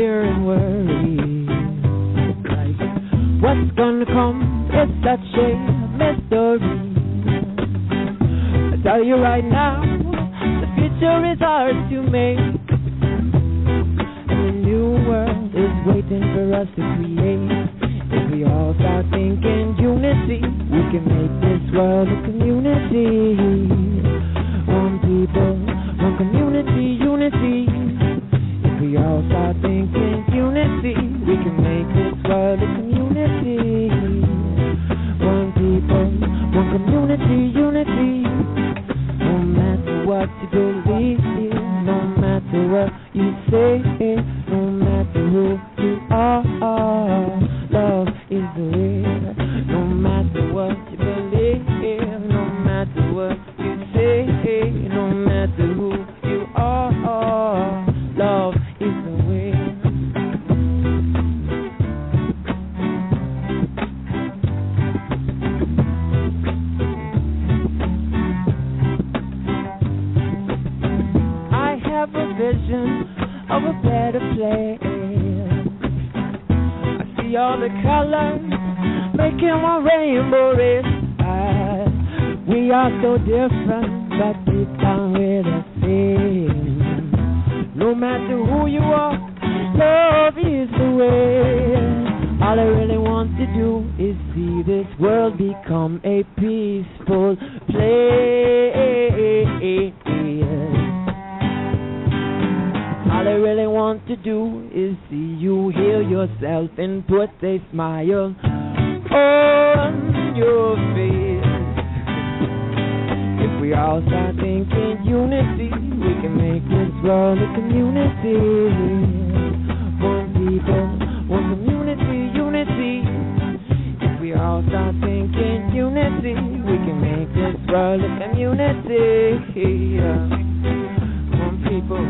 fear and worry. Like, what's gonna come? It's such a mystery. I tell you right now, the future is hard to make, and a new world is waiting for us to create. If we all start thinking unity, we can make this world a community. One people, one community, unity. If we all start thinking unity, we can make this world a community. One people, one community, unity. No matter what you believe in, no matter what you say, no matter who you are, love is the way. No matter what you believe in, no matter what you say, no matter who you are, love is the way. I have a vision of a better place. See all the colors making one rainbow red. We are so different, but we come with a thing. No matter who you are, love is the way. All I really want to do is see this world become a peaceful place. All I really want to do is see you heal yourself and put a smile on your face. If we all start thinking unity, we can make this world a community. One people, one community, unity. If we all start thinking unity, we can make this world a community. One people.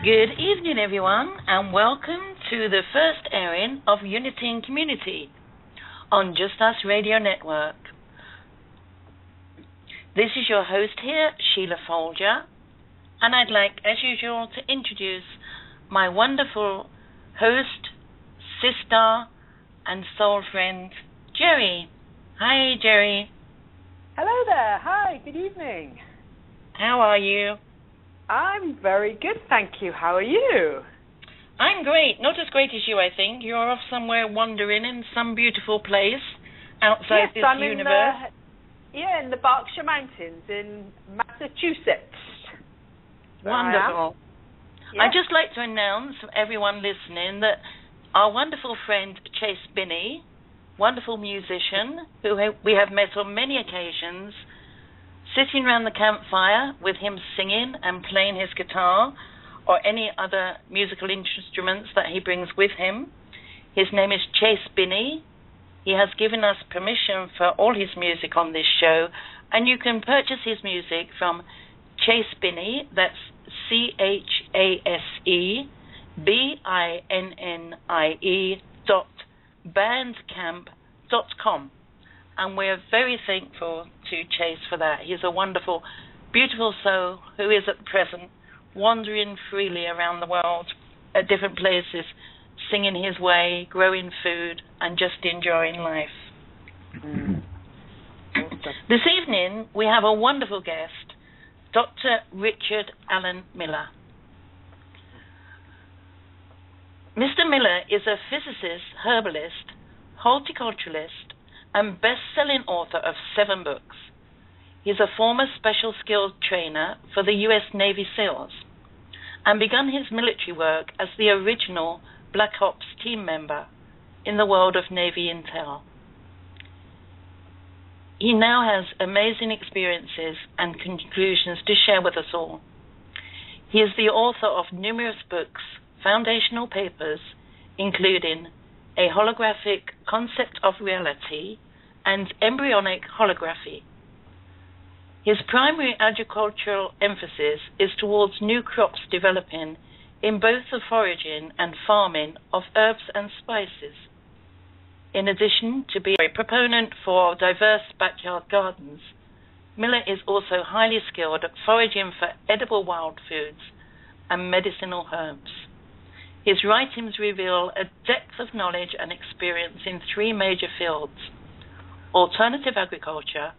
Good evening, everyone, and welcome to the first airing of Unity in Community on Just Us Radio Network. This is your host here, Sheila Folger, and I'd like, as usual, to introduce my wonderful host, sister, and soul friend, Jerry. Hi, Jerry. Hello there. Hi, good evening. How are you? I'm very good, thank you. How are you? I'm great. Not as great as you, I think. You're off somewhere wandering in some beautiful place outside this universe. In the Berkshire Mountains in Massachusetts. Wonderful. Yes. I'd just like to announce to everyone listening that our wonderful friend Chase Binney, wonderful musician, who we have met on many occasions, sitting around the campfire with him singing and playing his guitar or any other musical instruments that he brings with him. His name is Chase Binney. He has given us permission for all his music on this show, and you can purchase his music from Chase Binney, that's ChaseBinnie.bandcamp.com. And we're very thankful to Chase for that. He's a wonderful, beautiful soul who is at present wandering freely around the world at different places, singing his way, growing food, and just enjoying life. This evening, we have a wonderful guest, Dr. Richard Allen Miller. Mr. Miller is a physicist, herbalist, horticulturalist, and best-selling author of 7 books. He's a former special skills trainer for the U.S. Navy SEALs and begun his military work as the original Black Ops team member in the world of Navy intel. He now has amazing experiences and conclusions to share with us all. He is the author of numerous books, foundational papers, including A Holographic Concept of Reality and Embryonic Holography. His primary agricultural emphasis is towards new crops developing in both the foraging and farming of herbs and spices. In addition to being a proponent for diverse backyard gardens, Miller is also highly skilled at foraging for edible wild foods and medicinal herbs. His writings reveal a depth of knowledge and experience in three major fields: alternative agriculture,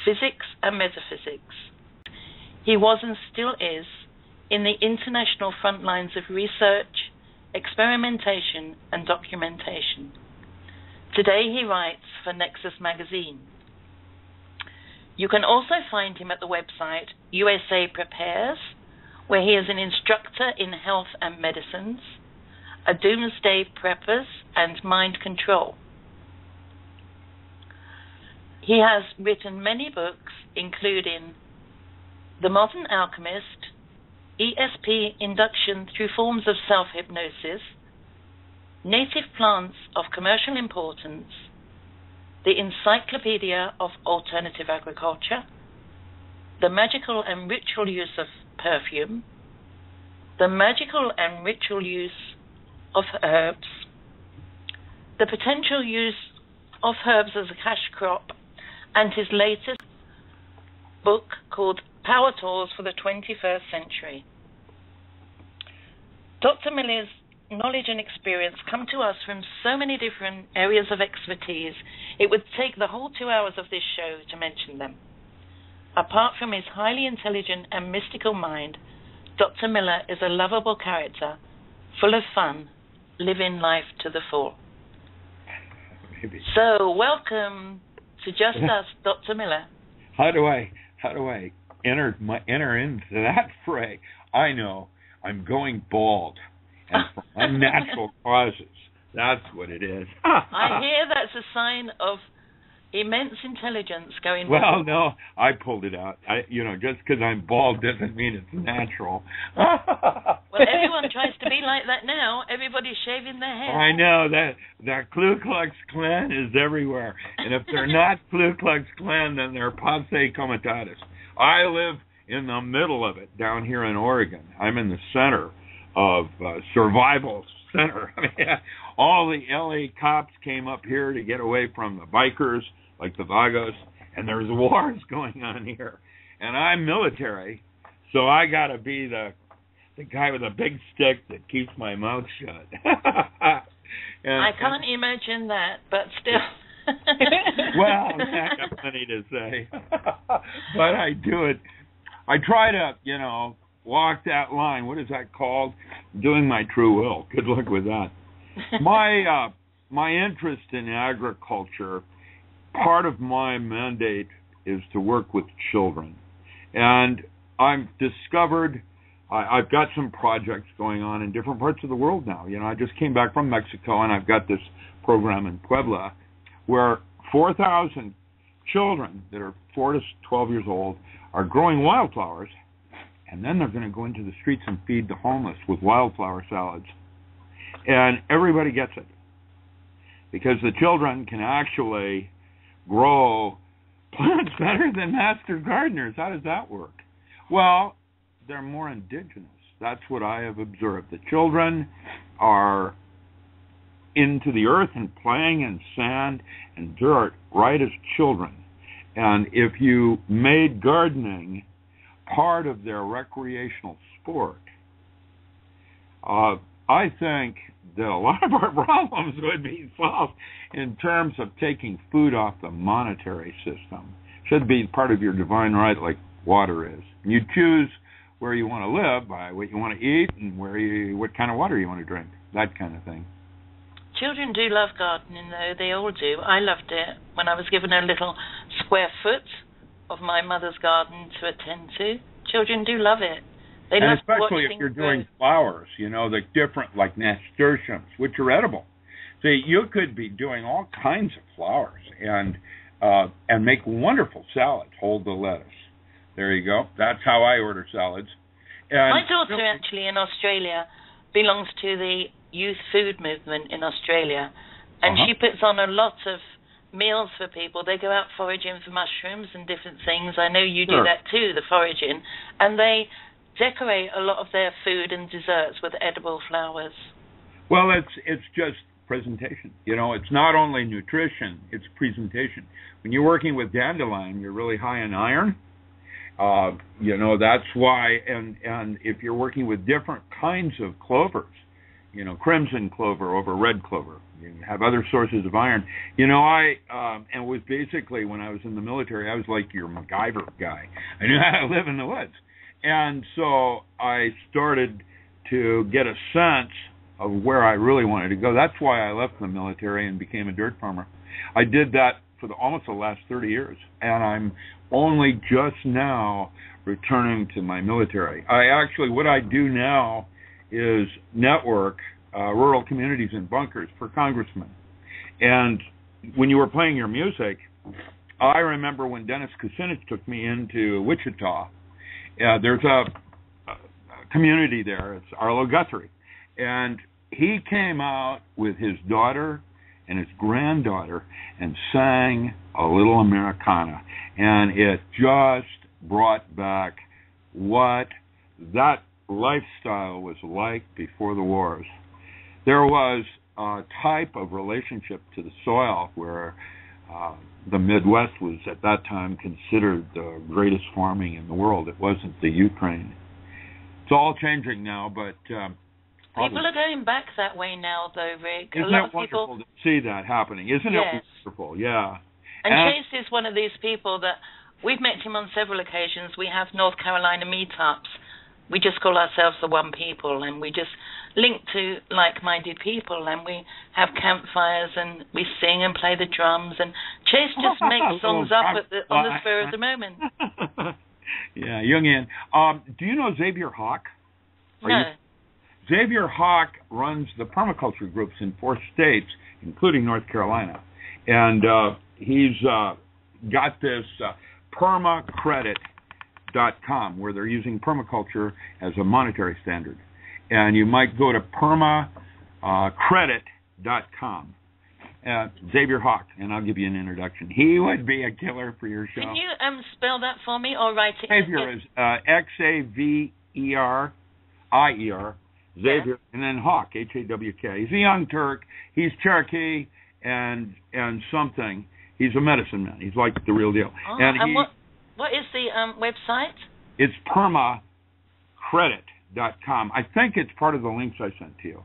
physics and metaphysics. He was and still is in the international front lines of research, experimentation and documentation. Today he writes for Nexus magazine. You can also find him at the website USA Prepares, where he is an instructor in health and medicines, a doomsday preppers and mind control. He has written many books, including The Modern Alchemist, ESP Induction Through Forms of Self-Hypnosis, Native Plants of Commercial Importance, The Encyclopedia of Alternative Agriculture, The Magical and Ritual Use of Perfume, The Magical and Ritual Use of Herbs, The Potential Use of Herbs as a Cash Crop, and his latest book called Power Tools for the 21st Century. Dr. Miller's knowledge and experience come to us from so many different areas of expertise, it would take the whole 2 hours of this show to mention them. Apart from his highly intelligent and mystical mind, Dr. Miller is a lovable character, full of fun, living life to the full. Maybe. So, welcome to Just Us, Dr. Miller. How do I enter into that fray? I know I'm going bald, and from unnatural causes. That's what it is. I hear that's a sign of immense intelligence going on. Well, no, I pulled it out. Just because I'm bald doesn't mean it's natural. Well, everyone tries to be like that now. Everybody's shaving their hair. I know that Ku Klux Klan is everywhere, and if they're not Ku Klux Klan, then they're posse comitatus. I live in the middle of it down here in Oregon. I'm in the center of survival center. I mean, all the LA cops came up here to get away from the bikers, like the Vagos, and there's wars going on here. And I'm military, so I got to be the guy with a big stick that keeps my mouth shut. I can't imagine that, but still. Well, I got plenty to say. But I do it. I try to, walk that line. What is that called? Doing my true will. Good luck with that. My interest in agriculture, part of my mandate is to work with children. And I've discovered I've got some projects going on in different parts of the world now. I just came back from Mexico, and I've got this program in Puebla where 4,000 children that are 4 to 12 years old are growing wildflowers, and then they're going to go into the streets and feed the homeless with wildflower salads. And everybody gets it, because the children can actually grow plants better than master gardeners. How does that work? Well, they're more indigenous. That's what I have observed. The children are into the earth and playing in sand and dirt right as children. And if you made gardening part of their recreational sport, I think that a lot of our problems would be solved in terms of taking food off the monetary system. Should be part of your divine right, like water is. You choose where you want to live by what you want to eat and what kind of water you want to drink, that kind of thing. Children do love gardening, though. They all do. I loved it when I was given a little square foot of my mother's garden to attend to. Children do love it. They and love especially if you're doing flowers, the different, like nasturtiums, which are edible. See, you could be doing all kinds of flowers and make wonderful salads. Hold the lettuce. There you go. That's how I order salads. And my daughter, actually, in Australia, belongs to the youth food movement in Australia, and she puts on a lot of meals for people. They go out foraging for mushrooms and different things. I know you do that too, the foraging. And they decorate a lot of their food and desserts with edible flowers. Well, it's just presentation. You know, it's not only nutrition, it's presentation. When you're working with dandelion, you're really high in iron. You know, that's why, and if you're working with different kinds of clovers, you know, crimson clover over red clover, you have other sources of iron. You know, and was basically, when I was in the military, I was like your MacGyver guy. I knew how to live in the woods. And so I started to get a sense of where I really wanted to go. That's why I left the military and became a dirt farmer. I did that for almost the last 30 years, and I'm only just now returning to my military. What I do now is network rural communities and bunkers for congressmen. And when you were playing your music, I remember when Dennis Kucinich took me into Wichita. There's a community there. It's Arlo Guthrie. And he came out with his daughter and his granddaughter and sang a little Americana. And it just brought back what that lifestyle was like before the wars. There was a type of relationship to the soil where the Midwest was at that time considered the greatest farming in the world. It wasn't the Ukraine. It's all changing now, but people are going back that way now, though, Rick. Isn't it wonderful to see that happening? Isn't it wonderful? Yeah. And Chase is one of these people that we've met him on several occasions. We have North Carolina meetups. We just call ourselves the One People, and we just link to like-minded people, and we have campfires, and we sing and play the drums, and Chase just makes songs up on the spur of the moment. Yeah, Jungian. Do you know Xavier Hawk? No. Xavier Hawk runs the permaculture groups in 4 states, including North Carolina, and he's got this permacredit.com, where they're using permaculture as a monetary standard. And you might go to permacredit.com. Xavier Hawk, and I'll give you an introduction. He would be a killer for your show. Can you spell that for me or write it? Xavier is Xavier, Xavier, and then Hawk, Hawk. He's a young Turk. He's Cherokee and something. He's a medicine man. He's like the real deal. Oh, and what is the website? It's permacredit.com. I think it's part of the links I sent to you.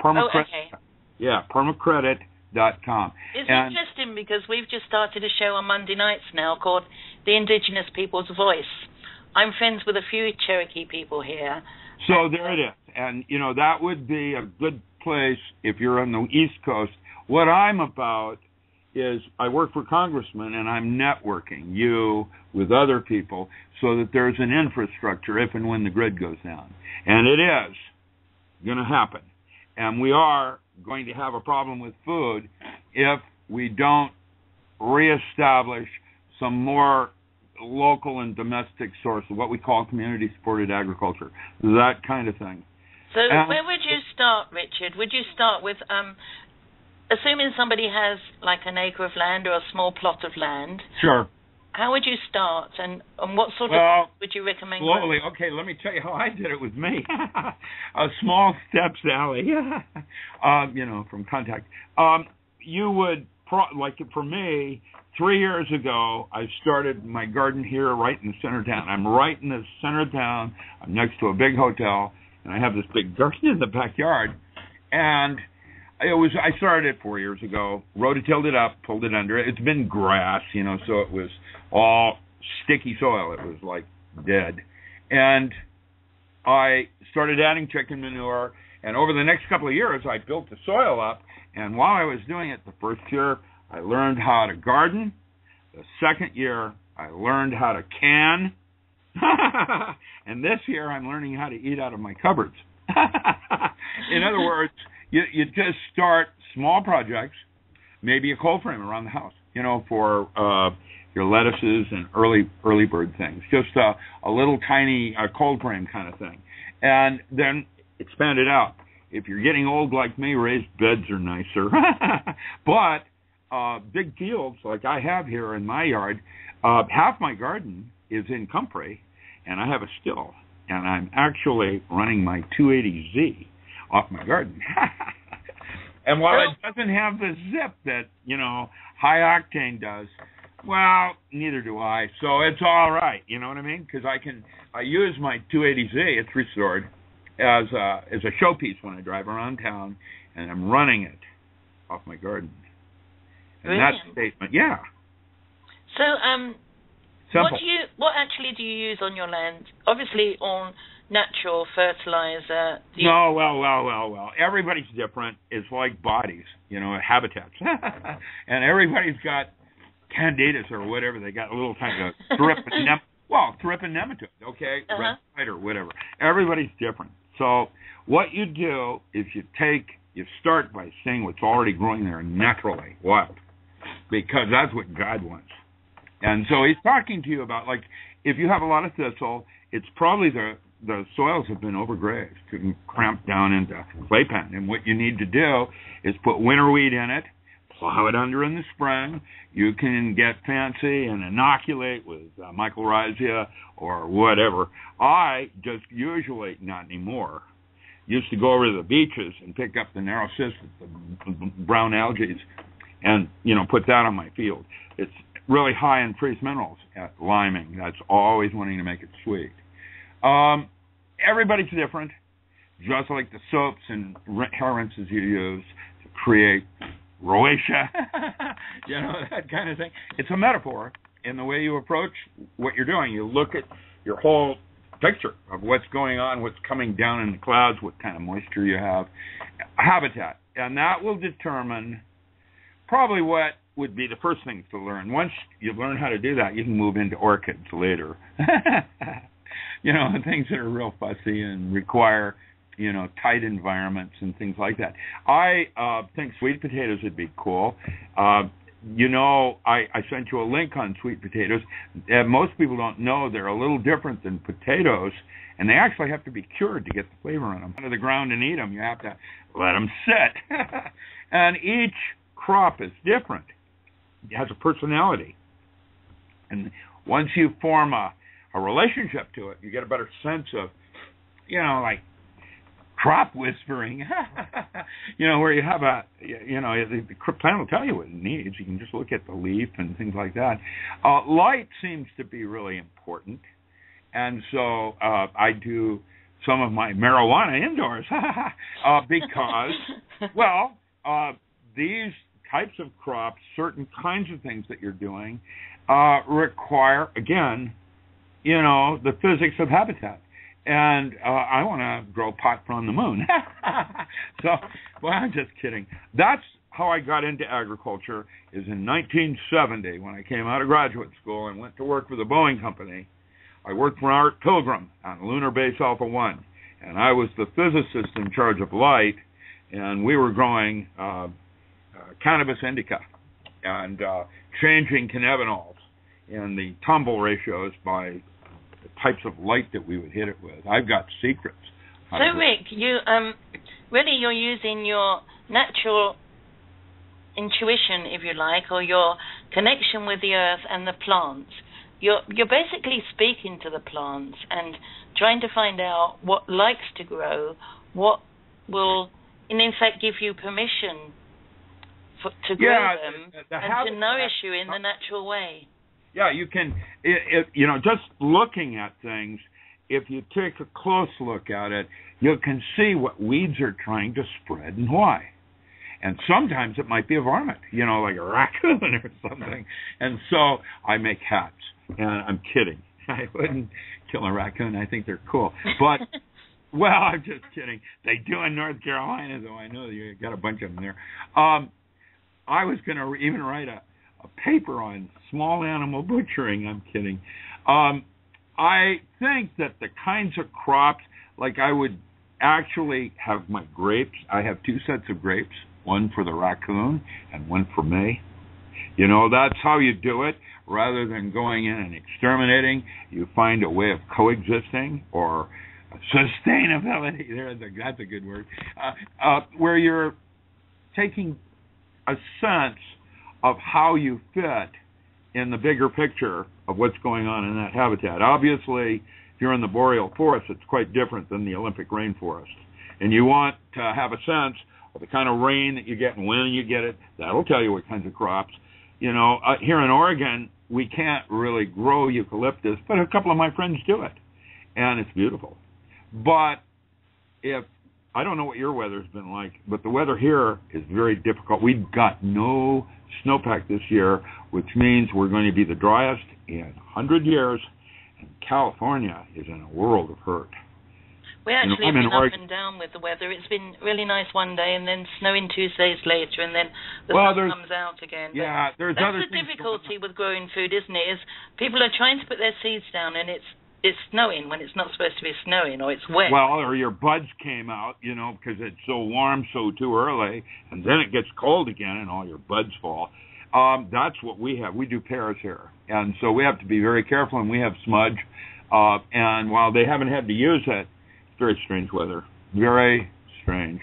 Okay. Yeah, permacredit.com. It's interesting because we've just started a show on Monday nights now called The Indigenous People's Voice. I'm friends with a few Cherokee people here. So there it is. And, you know, that would be a good place if you're on the East Coast. What I'm about is I work for congressmen, and I'm networking you with other people so that there's an infrastructure if and when the grid goes down. And it is going to happen. And we are going to have a problem with food if we don't reestablish some more local and domestic source of what we call community-supported agriculture, that kind of thing. So where would you start, Richard? Would you start with, assuming somebody has like an acre of land or a small plot of land? Sure. How would you start, and what sort of would you recommend? Slowly. Okay, let me tell you how I did it with me. Small steps, Allie. You know, from contact. You would, like for me, 3 years ago, I started my garden here right in the center of town. I'm right in the center of town. I'm next to a big hotel, and I have this big garden in the backyard. And I started it 4 years ago, rototilled it up, pulled it under. It's been grass, you know, so it was all sticky soil. It was like dead. And I started adding chicken manure, and over the next couple of years, I built the soil up. And while I was doing it, the first year, I learned how to garden. The second year, I learned how to can. And this year, I'm learning how to eat out of my cupboards. In other words, you just start small projects, maybe a cold frame around the house, you know, for your lettuces and early bird things. Just a little tiny cold frame kind of thing. And then expand it out. If you're getting old like me, raised beds are nicer. But big fields like I have here in my yard, half my garden is in comfrey, and I have a still, and I'm actually running my 280Z off my garden. And while it doesn't have the zip that, high octane does, well, neither do I. So it's all right, you know what I mean? Because I use my 280Z, it's restored, as a showpiece when I drive around town, and I'm running it off my garden. And that statement, yeah. So, simple. What actually do you use on your land? Obviously, on natural fertilizer. No, well. Everybody's different. It's like bodies, habitats. And everybody's got candidas or whatever. They got a little kind of thrip and nematode, okay? Red spider, whatever. Everybody's different. So what you do is you start by seeing what's already growing there naturally, wild, because that's what God wants. And so he's talking to you about, like, if you have a lot of thistle, it's probably the soils have been overgrazed and cramped down into clay pen. And what you need to do is put winter wheat in it, plow it under in the spring. You can get fancy and inoculate with mycorrhiza or whatever. I just usually, not anymore, used to go over to the beaches and pick up the narrow cysts, the brown algae, and, put that on my field. It's really high in trace minerals at liming. That's always wanting to make it sweet. Everybody's different, just like the soaps and hair rinses you use to create rosacea, that kind of thing. It's a metaphor in the way you approach what you're doing. You look at your whole picture of what's going on, what's coming down in the clouds, what kind of moisture you have, habitat. And that will determine probably what would be the first things to learn. Once you learn how to do that, you can move into orchids later. Things that are real fussy and require, tight environments and things like that. I think sweet potatoes would be cool. I sent you a link on sweet potatoes. Most people don't know they're a little different than potatoes, and they actually have to be cured to get the flavor in them. Out of the ground and eat them, you have to let them sit. And each crop is different. It has a personality. And once you form a relationship to it, you get a better sense of, like crop whispering, where you have the plant will tell you what it needs. You can just look at the leaf and things like that. Light seems to be really important. And so I do some of my marijuana indoors because, these types of crops, certain kinds of things that you're doing, require, again, the physics of habitat. And I want to grow pot from the moon. So, I'm just kidding. That's how I got into agriculture, is in 1970 when I came out of graduate school and went to work for the Boeing Company. I worked for Art Pilgrim on Lunar Base Alpha 1, and I was the physicist in charge of light, and we were growing cannabis indica and changing cannabinoids and the tumble ratios by the types of light that we would hit it with. I've got secrets. So, Rick, you're using your natural intuition, if you like, or your connection with the earth and the plants. You're basically speaking to the plants and trying to find out what likes to grow, what will, in fact, give you permission to grow them and to nourish you in the natural way. Yeah, you can, just looking at things, if you take a close look at it, you can see what weeds are trying to spread and why. And sometimes it might be a varmint, like a raccoon or something. And so I make hats. And I'm kidding. I wouldn't kill a raccoon. I think they're cool. But, I'm just kidding. They do in North Carolina, though. I know you got a bunch of them there. I was going to even write a paper on small animal butchering. I'm kidding. I think that the kinds of crops, like I would actually have my grapes. I have two sets of grapes, one for the raccoon and one for me. That's how you do it. Rather than going in and exterminating, you find a way of coexisting or sustainability. That's a good word. Where you're taking a sense of how you fit in the bigger picture of what's going on in that habitat. Obviously, if you're in the boreal forest, it's quite different than the Olympic rainforest. And you want to have a sense of the kind of rain that you get and when you get it. That'll tell you what kinds of crops. You know, here in Oregon, we can't really grow eucalyptus, but a couple of my friends do it, and it's beautiful. But I don't know what your weather's been like, but the weather here is very difficult. We've got no snowpack this year, which means we're going to be the driest in 100 years, and California is in a world of hurt. We actually have been up and down with the weather. It's been really nice one day and then snowing 2 days later, and then the sun comes out again. Yeah, that's the difficulty with growing food, isn't it? Is people are trying to put their seeds down, and it's snowing when it's not supposed to be snowing, or it's wet. Well, or your buds came out, you know, because it's so warm so too early, and then it gets cold again, and all your buds fall. That's what we have. We do pears here, and so we have to be very careful, and we have smudge. And while they haven't had to use it, very strange weather. Very strange.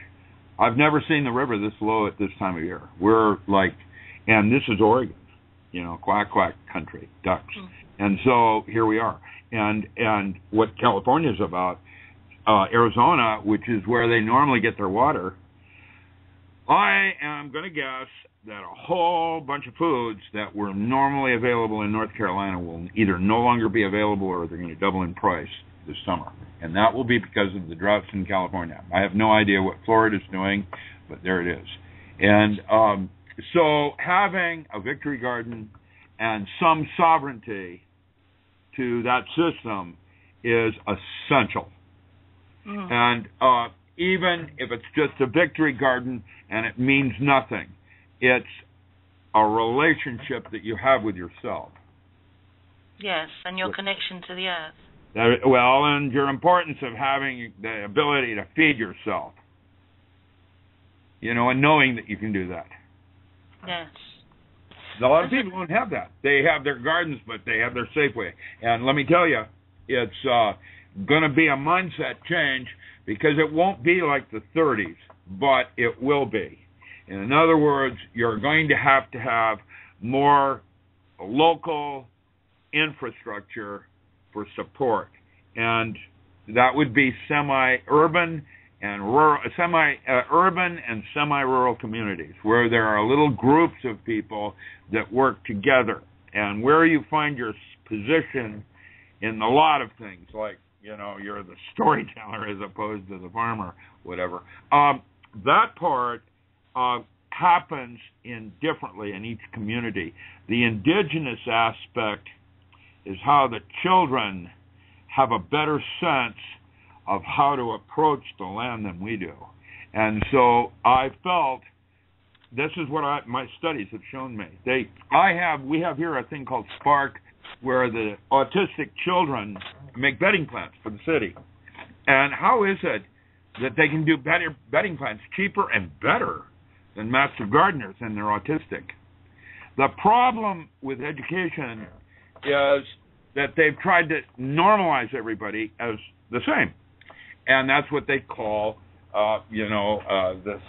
I've never seen the river this low at this time of year. We're like, and this is Oregon, you know, quack, quack country, ducks. And so here we are. And what California's about, Arizona, which is where they normally get their water, I am going to guess that a whole bunch of foods that were normally available in North Carolina will either no longer be available or they're going to double in price this summer. And that will be because of the droughts in California. I have no idea what Florida's doing, but there it is. And so having a victory garden and some sovereignty to that system is essential. And even if it's just a victory garden and it means nothing, it's a relationship that you have with yourself. Yes, and your connection to the earth. Well, and your importance of having the ability to feed yourself, you know, and knowing that you can do that. Yes. A lot of people don't have that. They have their gardens, but they have their Safeway. And let me tell you, it's going to be a mindset change because it won't be like the 30s, but it will be. And in other words, you're going to have more local infrastructure for support, and that would be semi-urban and rural, urban and semi-rural communities where there are little groups of people that work together, and where you find your position in a lot of things, like, you know, you're the storyteller as opposed to the farmer, whatever. That part happens differently in each community. The indigenous aspect is how the children have a better sense of how to approach the land than we do. And so I felt, this is what my studies have shown me. We have here a thing called Spark, where the autistic children make bedding plants for the city. And how is it that they can do better bedding plants cheaper and better than master gardeners and they're autistic? The problem with education is that they've tried to normalize everybody as the same. And that's what they call, this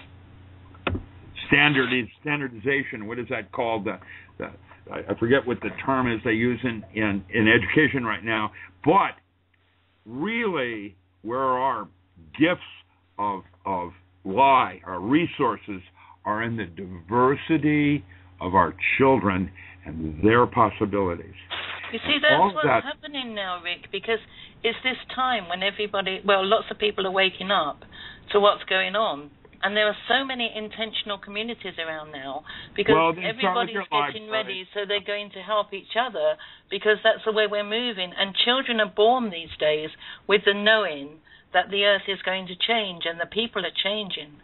standardization. What is that called? I forget what the term is they use in education right now. But really, where our gifts of lie, our resources, are in the diversity of our children and their possibilities. You see, that's what's happening now, Rick, because it's this time when lots of people are waking up to what's going on. And there are so many intentional communities around now because everybody's getting ready, so they're going to help each other because that's the way we're moving. And children are born these days with the knowing that the earth is going to change and the people are changing.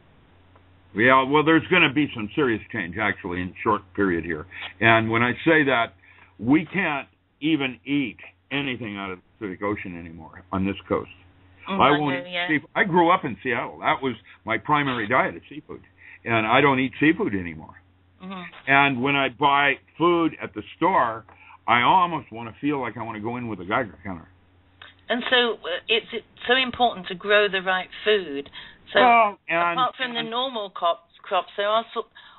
Yeah, well, there's going to be some serious change, actually, in a short period here. And when I say that, we can't even eat anything out of the Pacific Ocean anymore on this coast. I won't eat seafood. I grew up in Seattle. That was my primary diet, is seafood. And I don't eat seafood anymore. Mm-hmm. And when I buy food at the store, I almost want to feel like I want to go in with a Geiger counter. And so it's so important to grow the right food. So apart from the normal crops, there are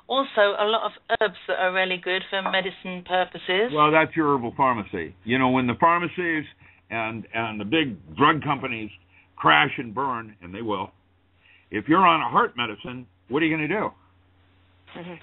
also a lot of herbs that are really good for medicine purposes. Well, that's your herbal pharmacy. You know, when the pharmacies and the big drug companies crash and burn, and they will, if you're on a heart medicine, what are you going to do?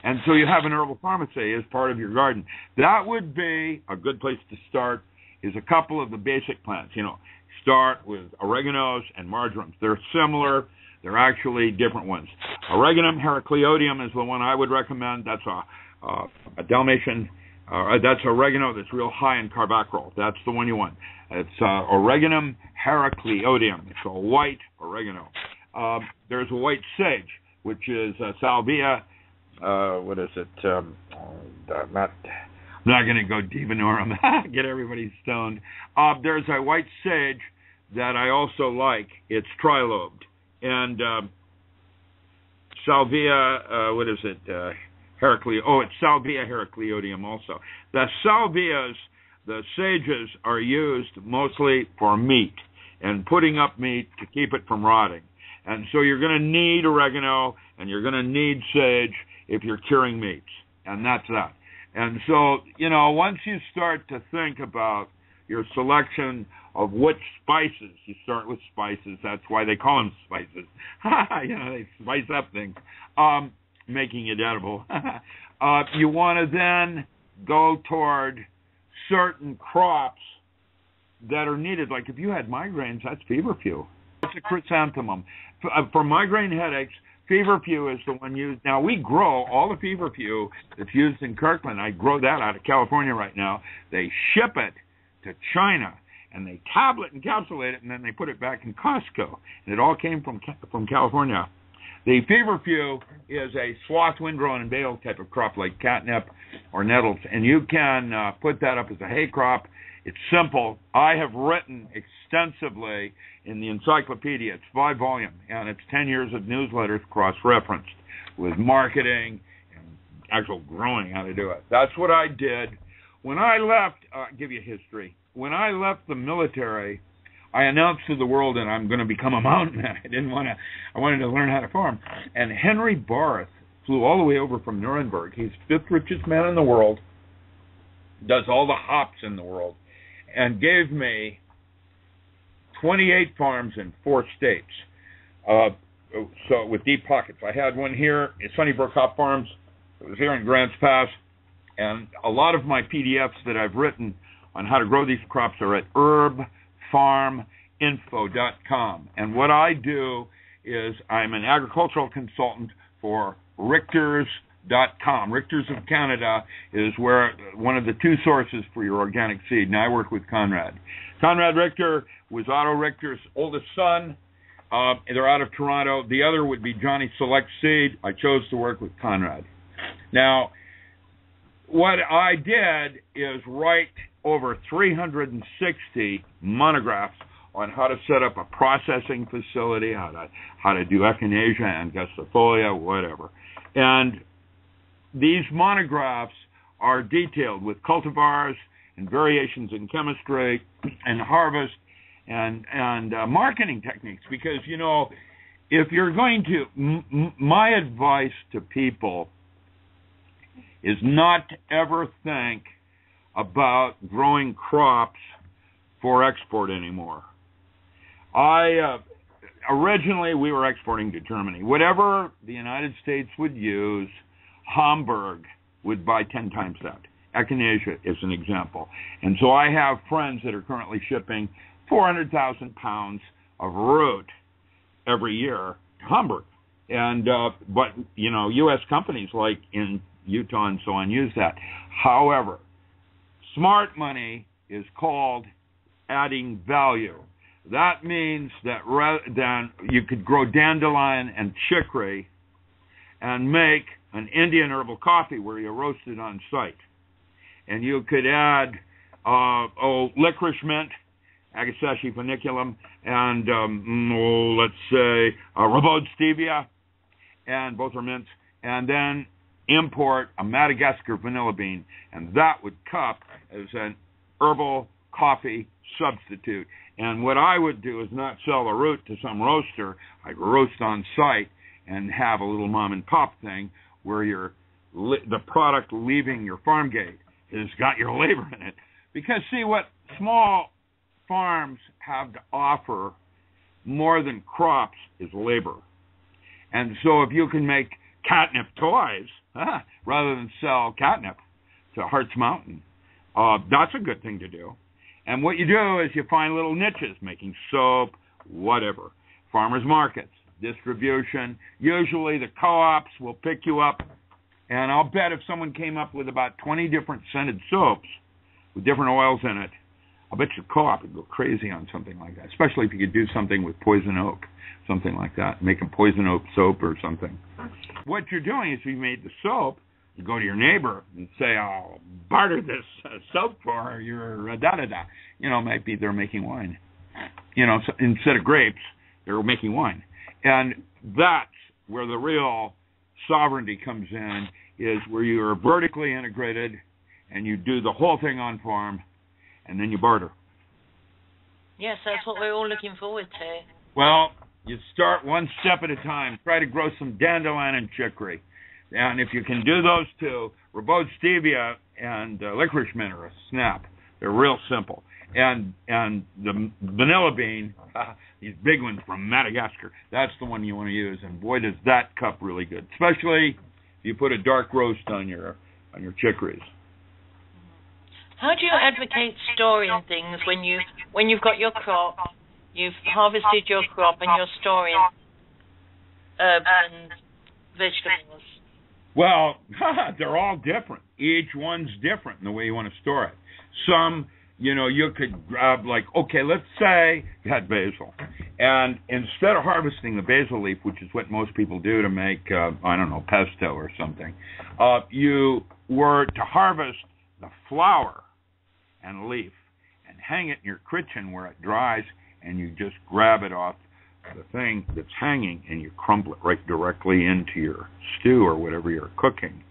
And so you have an herbal pharmacy as part of your garden. That would be a good place to start, is a couple of the basic plants. You know, start with oreganos and marjorams. They're similar. They're actually different ones. Oreganum heracleotium is the one I would recommend. That's a Dalmatian. That's oregano that's real high in carbapenem. That's the one you want. It's Oreganum heracleotium. It's a white oregano. There's a white sage, which is salvia. What is it? I'm not going to go divinorum. Get everybody stoned. There's a white sage that I also like. It's trilobed. And salvia, what is it? It's salvia heracleotium also. The salvias, the sages, are used mostly for meat and putting up meat to keep it from rotting. And so you're going to need oregano and you're going to need sage if you're curing meats. And that's that. And so, you know, once you start to think about your selection of which spices, you start with spices. That's why they call them spices. You know, they spice up things, making it edible. You want to then go toward certain crops that are needed. Like if you had migraines, that's feverfew. It's a chrysanthemum. For migraine headaches, feverfew is the one used. Now, we grow all the feverfew that's used in Kirkland. I grow that out of California right now. They ship it to China, and they tablet and encapsulate it, and then they put it back in Costco. And it all came from California. The feverfew is a swath, windrow, and bale type of crop like catnip or nettles, and you can put that up as a hay crop. It's simple. I have written extensively in the encyclopedia. It's 5-volume, and it's 10 years of newsletters cross-referenced with marketing and actual growing, how to do it. That's what I did. When I left, I'll give you history. When I left the military, I announced to the world that I'm going to become a mountain man. I wanted to learn how to farm. And Henry Barth flew all the way over from Nuremberg. He's the 5th richest man in the world, does all the hops in the world, and gave me 28 farms in 4 states. So with deep pockets. I had one here at Sunnybrook Hop Farms. It was here in Grants Pass. And a lot of my PDFs that I've written on how to grow these crops are at herbfarminfo.com. And what I do is I'm an agricultural consultant for Richters.com. Richters of Canada is where one of the 2 sources for your organic seed. Now I work with Conrad. Conrad Richter was Otto Richter's oldest son. They're out of Toronto. The other would be Johnny Select Seed. I chose to work with Conrad. Now, what I did is write over 360 monographs on how to set up a processing facility, how to do echinacea and angustifolia, whatever. And these monographs are detailed with cultivars and variations in chemistry and harvest and marketing techniques. Because, you know, if you're going to, my advice to people is not to ever think about growing crops for export anymore. Originally, we were exporting to Germany. Whatever the United States would use, Hamburg would buy 10 times that. Echinacea is an example. And so I have friends that are currently shipping 400,000 pounds of root every year to Hamburg. And but, you know, U.S. companies like in Utah and so on use that. However, smart money is called adding value. That means that rather than you could grow dandelion and chicory and make an Indian herbal coffee where you roast it on site. And you could add licorice mint, Agastache funiculum, and let's say Rhobode stevia, and both are mints, and then import a Madagascar vanilla bean, and that would cup as an herbal coffee substitute. And what I would do is not sell the root to some roaster. I'd roast on site and have a little mom and pop thing where you're the product leaving your farm gate has got your labor in it. Because, see, what small farms have to offer more than crops is labor. And so if you can make catnip toys rather than sell catnip to Hart's Mountain, that's a good thing to do. And what you do is you find little niches, making soap, whatever. Farmers markets, distribution. Usually the co-ops will pick you up. And I'll bet if someone came up with about 20 different scented soaps with different oils in it, I'll bet your co-op would go crazy on something like that, especially if you could do something with poison oak, something like that, make a poison oak soap or something. What you're doing is you made the soap, you go to your neighbor and say, I'll barter this soap for your da-da-da. You know, maybe they're making wine. You know, so instead of grapes, they're making wine. And that's where the real sovereignty comes in, is where you are vertically integrated and you do the whole thing on farm, and then you barter. Yes, that's what we're all looking forward to. Well, you start one step at a time. Try to grow some dandelion and chicory. And if you can do those two, ribose stevia and licorice mint are a snap. They're real simple. And the vanilla bean, these big ones from Madagascar, that's the one you want to use. And boy, does that cup really good. Especially if you put a dark roast on your chicories. How do you advocate storing things when you've got your crop, you've harvested your crop, and you're storing herbs and vegetables? Well, they're all different. Each one's different in the way you want to store it. Some, you know, you could grab, like, okay, let's say you had basil. And instead of harvesting the basil leaf, which is what most people do to make, pesto or something, you were to harvest the flower and leaf and hang it in your kitchen where it dries, and you just grab it off the thing that's hanging and you crumble it right directly into your stew or whatever you're cooking.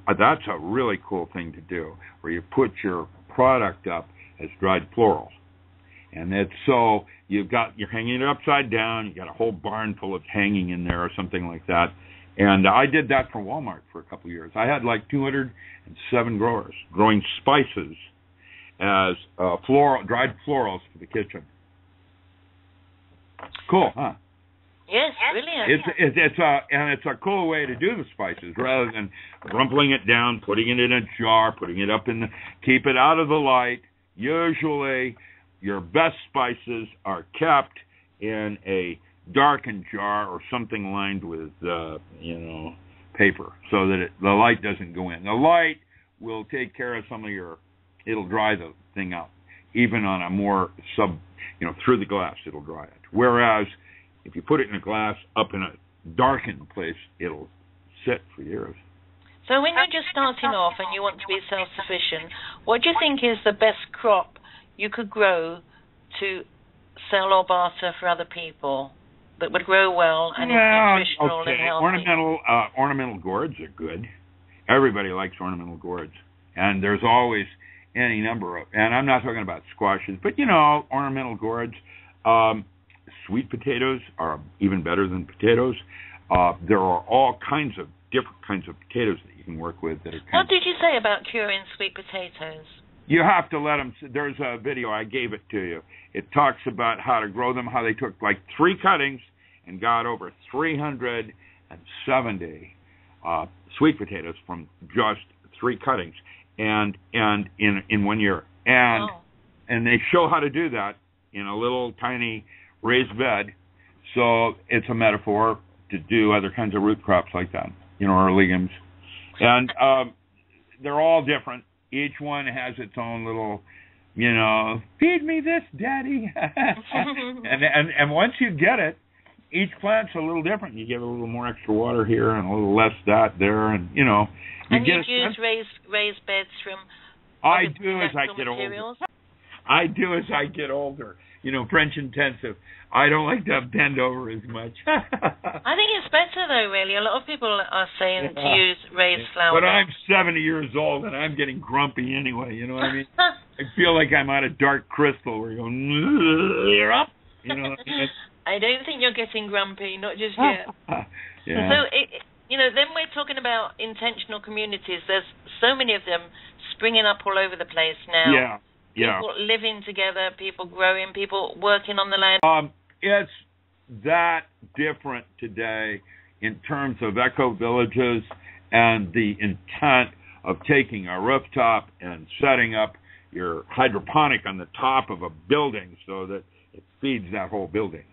That's a really cool thing to do, where you put your product up as dried florals. And it's so you're hanging it upside down, you got a whole barn full of hanging in there or something like that. And I did that for Walmart for a couple of years. I had like 207 growers growing spices as dried florals for the kitchen. Cool, huh? Yes, brilliant. It's a cool way to do the spices, rather than rumpling it down, putting it in a jar, putting it up keep it out of the light. Usually, your best spices are kept in a darkened jar or something lined with, paper, so that the light doesn't go in. The light will take care of it'll dry the thing out. Even on a more through the glass, it'll dry it. Whereas if you put it in a glass up in a darkened place, it'll sit for years. So when you're just starting off and you want to be self-sufficient, what do you think is the best crop you could grow to sell or barter for other people that would grow well and is nutritional and healthy? Ornamental gourds are good. Everybody likes ornamental gourds. And there's always any number of, and I'm not talking about squashes, but, ornamental gourds. Sweet potatoes are even better than potatoes. There are all kinds of different kinds of potatoes that you can work with. What did you say about curing sweet potatoes? You have to let them. There's a video, I gave it to you. It talks about how to grow them, how they took like 3 cuttings and got over 370 sweet potatoes from just 3 cuttings, and in 1 year. And they show how to do that in a little tiny raised bed. So it's a metaphor to do other kinds of root crops like that, or legumes. And they're all different. Each one has its own little, feed me this, Daddy. and once you get it, each plant's a little different. You give it a little more extra water here and a little less that there, and you use raised beds from. I do as I get older. French intensive. I don't like to bend over as much. I think it's better though, really. A lot of people are saying to use raised flower beds. But I'm 70 years old and I'm getting grumpy anyway, you know what I mean? I feel like I'm out of dark crystal where you're going, you're up. I don't think you're getting grumpy, not just yet. Yeah. So then we're talking about intentional communities. There's so many of them springing up all over the place now. Yeah. People living together, people growing, people working on the land. It's that different today in terms of eco-villages and the intent of taking a rooftop and setting up your hydroponic on the top of a building so that it feeds that whole building.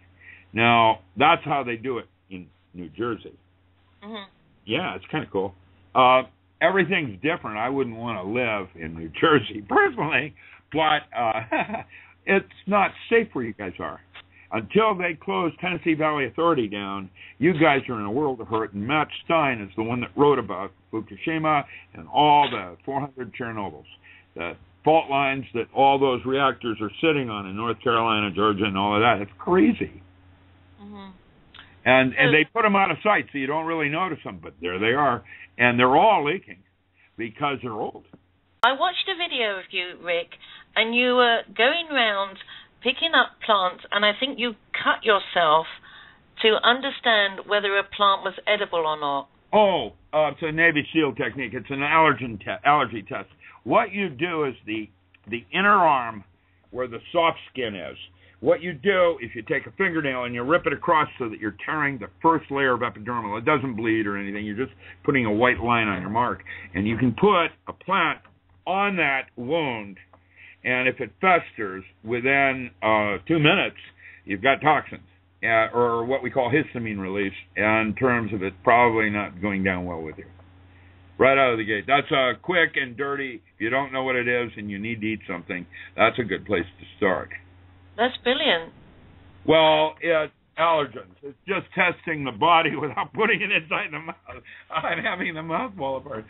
Now, that's how they do it in New Jersey. Mm-hmm. Yeah, it's kind of cool. Everything's different. I wouldn't want to live in New Jersey personally, but it's not safe where you guys are. Until they close Tennessee Valley Authority down, you guys are in a world of hurt. And Matt Stein is the one that wrote about Fukushima and all the 400 Chernobyls, the fault lines that all those reactors are sitting on in North Carolina, Georgia, and all of that. It's crazy. Mm-hmm. And they put them out of sight, so you don't really notice them, but there they are. And they're all leaking because they're old. I watched a video of you, Rick, and you were going around picking up plants, and I think you cut yourself to understand whether a plant was edible or not. It's a Navy SEAL technique. It's an allergy test. What you do is the inner arm where the soft skin is. What you do is you take a fingernail and you rip it across so that you're tearing the first layer of epidermal. It doesn't bleed or anything. You're just putting a white line on your mark. And you can put a plant on that wound, and if it festers, within 2 minutes, you've got toxins, or what we call histamine release, in terms of it probably not going down well with you. Right out of the gate. That's quick and dirty. If you don't know what it is and you need to eat something, that's a good place to start. That's brilliant. Well, it's allergens. It's just testing the body without putting it inside the mouth. I'm having the mouth fall apart.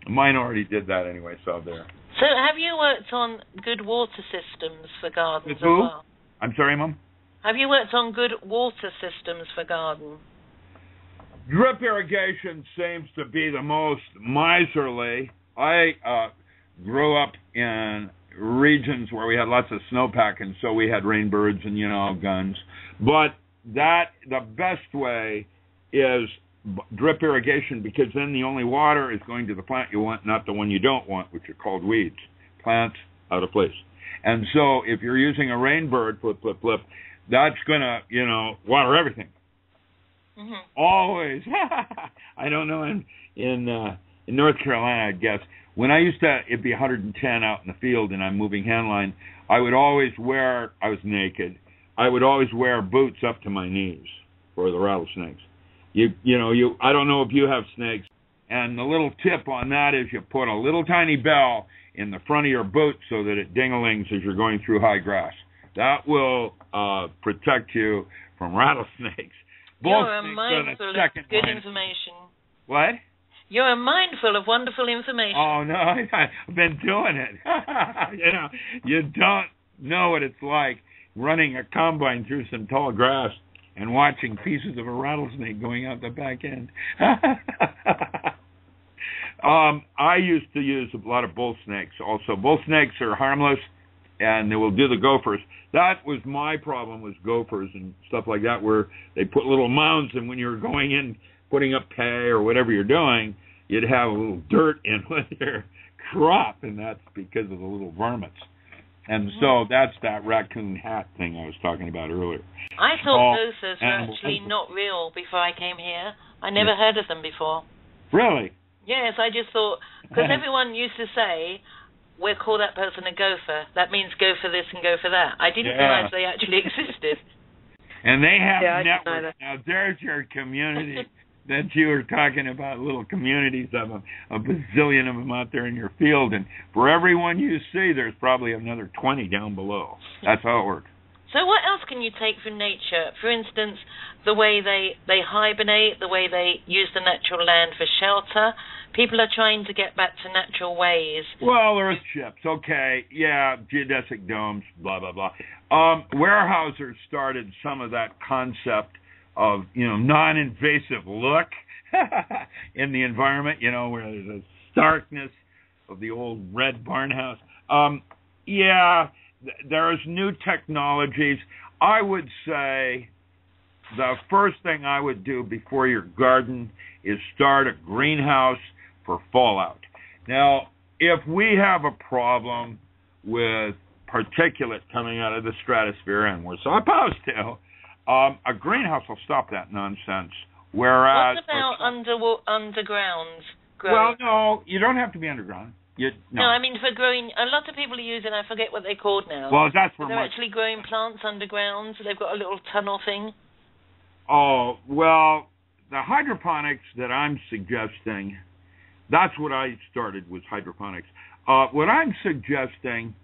Mine already did that anyway, so there. So have you worked on good water systems for gardens as who? well? I'm sorry, Mom? Have you worked on good water systems for gardens? Drip irrigation seems to be the most miserly. I grew up in regions where we had lots of snowpack, and so we had rainbirds and, guns. But the best way is drip irrigation, because then the only water is going to the plant you want, not the one you don't want, which are called weeds. Plants out of place. And so if you're using a rainbird, flip, that's going to, water everything. Mm-hmm. Always. I don't know, in North Carolina, I guess, when I used to, it'd be 110 out in the field and I'm moving handline, I was naked, I would always wear boots up to my knees for the rattlesnakes. I don't know if you have snakes, and the little tip on that is you put a little tiny bell in the front of your boot so that it ding-a-lings as you're going through high grass. That will protect you from rattlesnakes. You're a mindful of good information. What? You're a mindful of wonderful information. Oh, no, I've been doing it. You don't know what it's like running a combine through some tall grass and watching pieces of a rattlesnake going out the back end. I used to use a lot of bull snakes also. Bull snakes are harmless, and they will do the gophers. That was my problem, was gophers and stuff like that, where they put little mounds, and when you were going in, putting up hay or whatever you're doing, you'd have a little dirt in with your crop, and that's because of the little varmints. And so that's that raccoon hat thing I was talking about earlier. I thought gophers were actually not real before I came here. I never heard of them before. Really? Yes, I just thought, because everyone used to say, we'll call that person a gopher. That means go for this and go for that. I didn't realize they actually existed. And they have networks. Now, there's your community that you were talking about, little communities of them, a bazillion of them out there in your field. And for every one you see, there's probably another 20 down below. That's how it works. So what else can you take from nature? For instance, the way they hibernate, the way they use the natural land for shelter. People are trying to get back to natural ways. Well, earth ships, okay. Yeah, geodesic domes, blah, blah, blah. Weyerhaeuser started some of that concept of, non-invasive look in the environment, where there's a starkness of the old red barn house. There's new technologies. I would say the first thing I would do before your garden is start a greenhouse for fallout. Now, if we have a problem with particulate coming out of the stratosphere, and we're so opposed to, a greenhouse will stop that nonsense. Whereas, what about underground growing? Well, no, you don't have to be underground. No, I mean for growing. A lot of people are using. I forget what they're called now. Well, that's for they're actually growing plants underground. So they've got a little tunnel thing. Oh well, the hydroponics that I'm suggesting. That's what I started with hydroponics. What I'm suggesting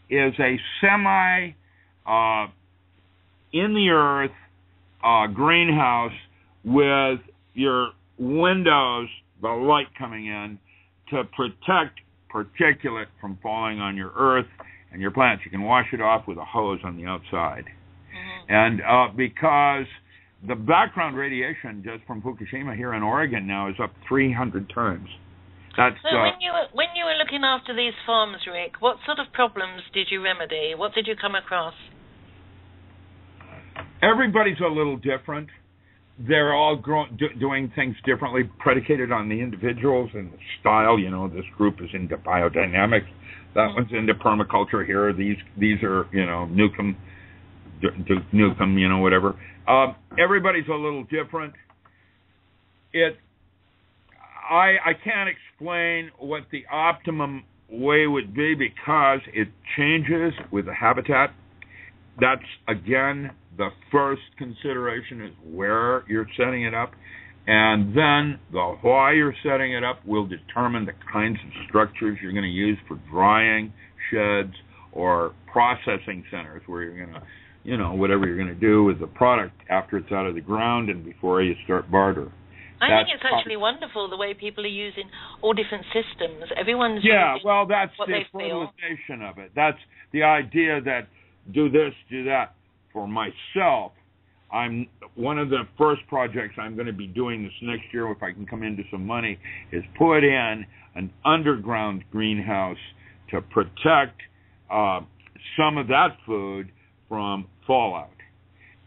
is a semi in the earth greenhouse with your windows, the light coming in to protect particulate from falling on your earth and your plants. You can wash it off with a hose on the outside. And because the background radiation just from Fukushima here in Oregon now is up 300 times. That's, so when you were looking after these farms, Rick, what sort of problems did you remedy? What did you come across? Everybody's a little different. They're all doing things differently, predicated on the individuals and the style. You know, this group is into biodynamics. That one's into permaculture here. These are, you know, Newcomb, you know, whatever. Everybody's a little different. I can't explain what the optimum way would be because it changes with the habitat. That's, again, the first consideration is where you're setting it up. And then the why you're setting it up will determine the kinds of structures you're going to use for drying, sheds, or processing centers where you're going to, you know, whatever you're going to do with the product after it's out of the ground and before you start barter. I think it's actually wonderful the way people are using all different systems. Everyone's yeah, using well, that's what the they feel. fertilization of it. That's the idea that do this, do that. For myself, one of the first projects I'm going to be doing this next year, if I can come into some money, is put in an underground greenhouse to protect some of that food from fallout.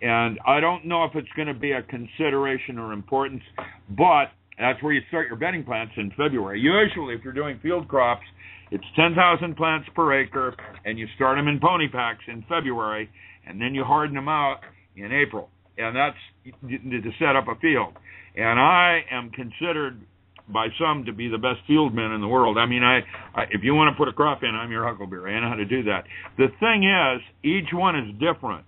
And I don't know if it's going to be a consideration or importance, but that's where you start your bedding plants in February. Usually, if you're doing field crops, it's 10,000 plants per acre, and you start them in pony packs in February, and then you harden them out in April. And that's to set up a field. And I am considered by some to be the best fieldman in the world. I mean, if you want to put a crop in, I'm your huckleberry. I know how to do that. The thing is, each one is different.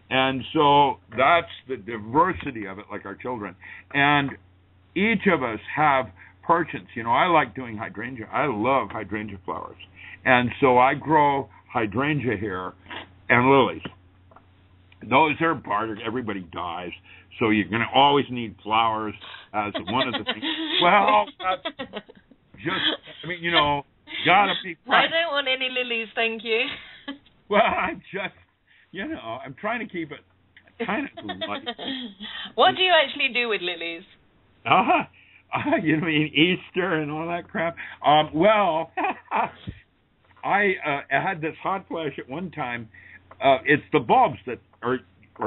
And so that's the diversity of it, like our children. And each of us have perchance. You know, I like doing hydrangea. I love hydrangea flowers. And so I grow hydrangea here and lilies. Those are bartered. Everybody dies. So you're going to always need flowers as one of the things. Well, that's just, I mean, you know, got to be right. I don't want any lilies, thank you. Well, I just, you know, I'm trying to keep it kind of light. What do you actually do with lilies? You mean Easter and all that crap? Well, I had this hot flash at one time. It's the bulbs that are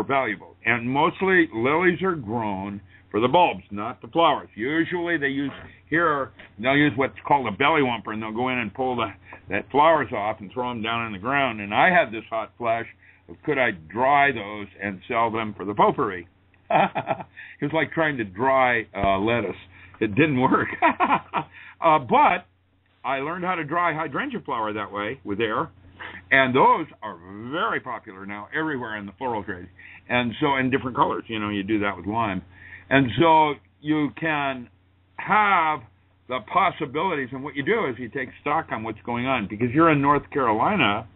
valuable, and mostly lilies are grown for the bulbs, not the flowers. Usually they'll use what's called a belly whumper, and they'll go in and pull the flowers off and throw them down in the ground. And I had this hot flash of could I dry those and sell them for the potpourri. It was like trying to dry lettuce. It didn't work. But I learned how to dry hydrangea flower that way with air. And those are very popular now everywhere in the floral trade. And so in different colors, you know, you do that with lime. And so you can have the possibilities. And what you do is you take stock on what's going on. Because you're in North Carolina,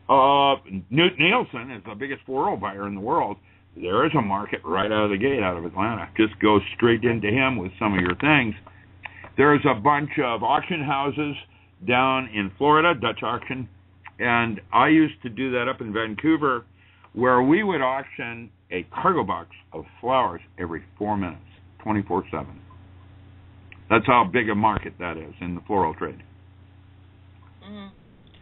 Newt Nielsen is the biggest floral buyer in the world. There is a market right out of the gate out of Atlanta. Just go straight into him with some of your things. There's a bunch of auction houses down in Florida, Dutch auction, and I used to do that up in Vancouver, where we would auction a cargo box of flowers every 4 minutes, 24/7. That's how big a market that is in the floral trade. Mm-hmm.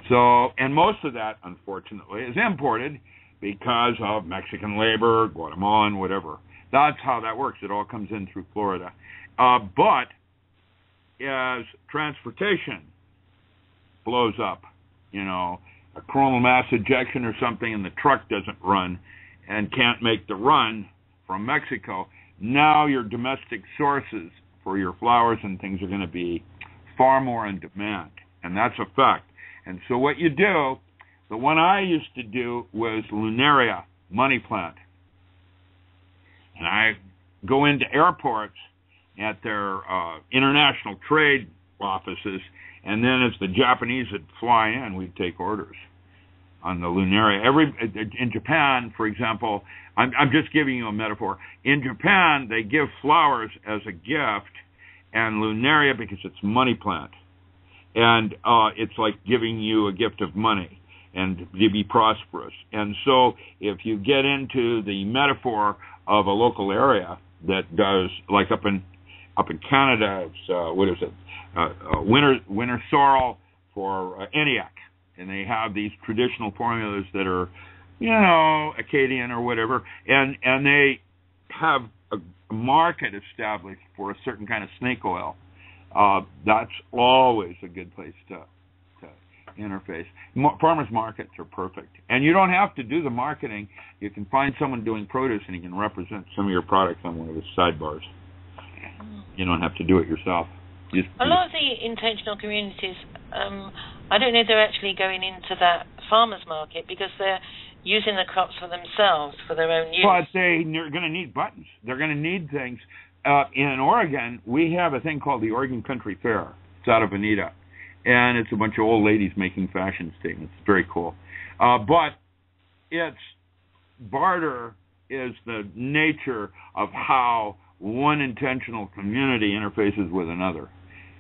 So, and most of that, unfortunately, is imported because of Mexican labor, Guatemalan, whatever. That's how that works. It all comes in through Florida. But as transportation blows up, a coronal mass ejection or something, and the truck doesn't run and can't make the run from Mexico, now your domestic sources for your flowers and things are going to be far more in demand, and that's a fact. And so what you do, the one I used to do was Lunaria, money plant. And I go into airports at their international trade offices, and then as the Japanese would fly in, we'd take orders on the Lunaria. In Japan, for example, I'm just giving you a metaphor. In Japan, they give flowers as a gift, and Lunaria because it's money plant. And it's like giving you a gift of money and to be prosperous. And so if you get into the metaphor of a local area that does, like up in Canada, it's winter sorrel for ENIAC, and they have these traditional formulas that are, Acadian or whatever, and they have a market established for a certain kind of snake oil. That's always a good place to interface. Farmers markets are perfect. And you don't have to do the marketing. You can find someone doing produce, and he can represent some of your products on one of his sidebars. You don't have to do it yourself. A lot of the intentional communities, I don't know if they're actually going into that farmers market because they're using the crops for themselves, for their own use. But they're going to need buttons. They're going to need things. In Oregon, we have a thing called the Oregon Country Fair. It's out of Anita. And it's a bunch of old ladies making fashion statements. It's very cool. But it's barter is the nature of how one intentional community interfaces with another.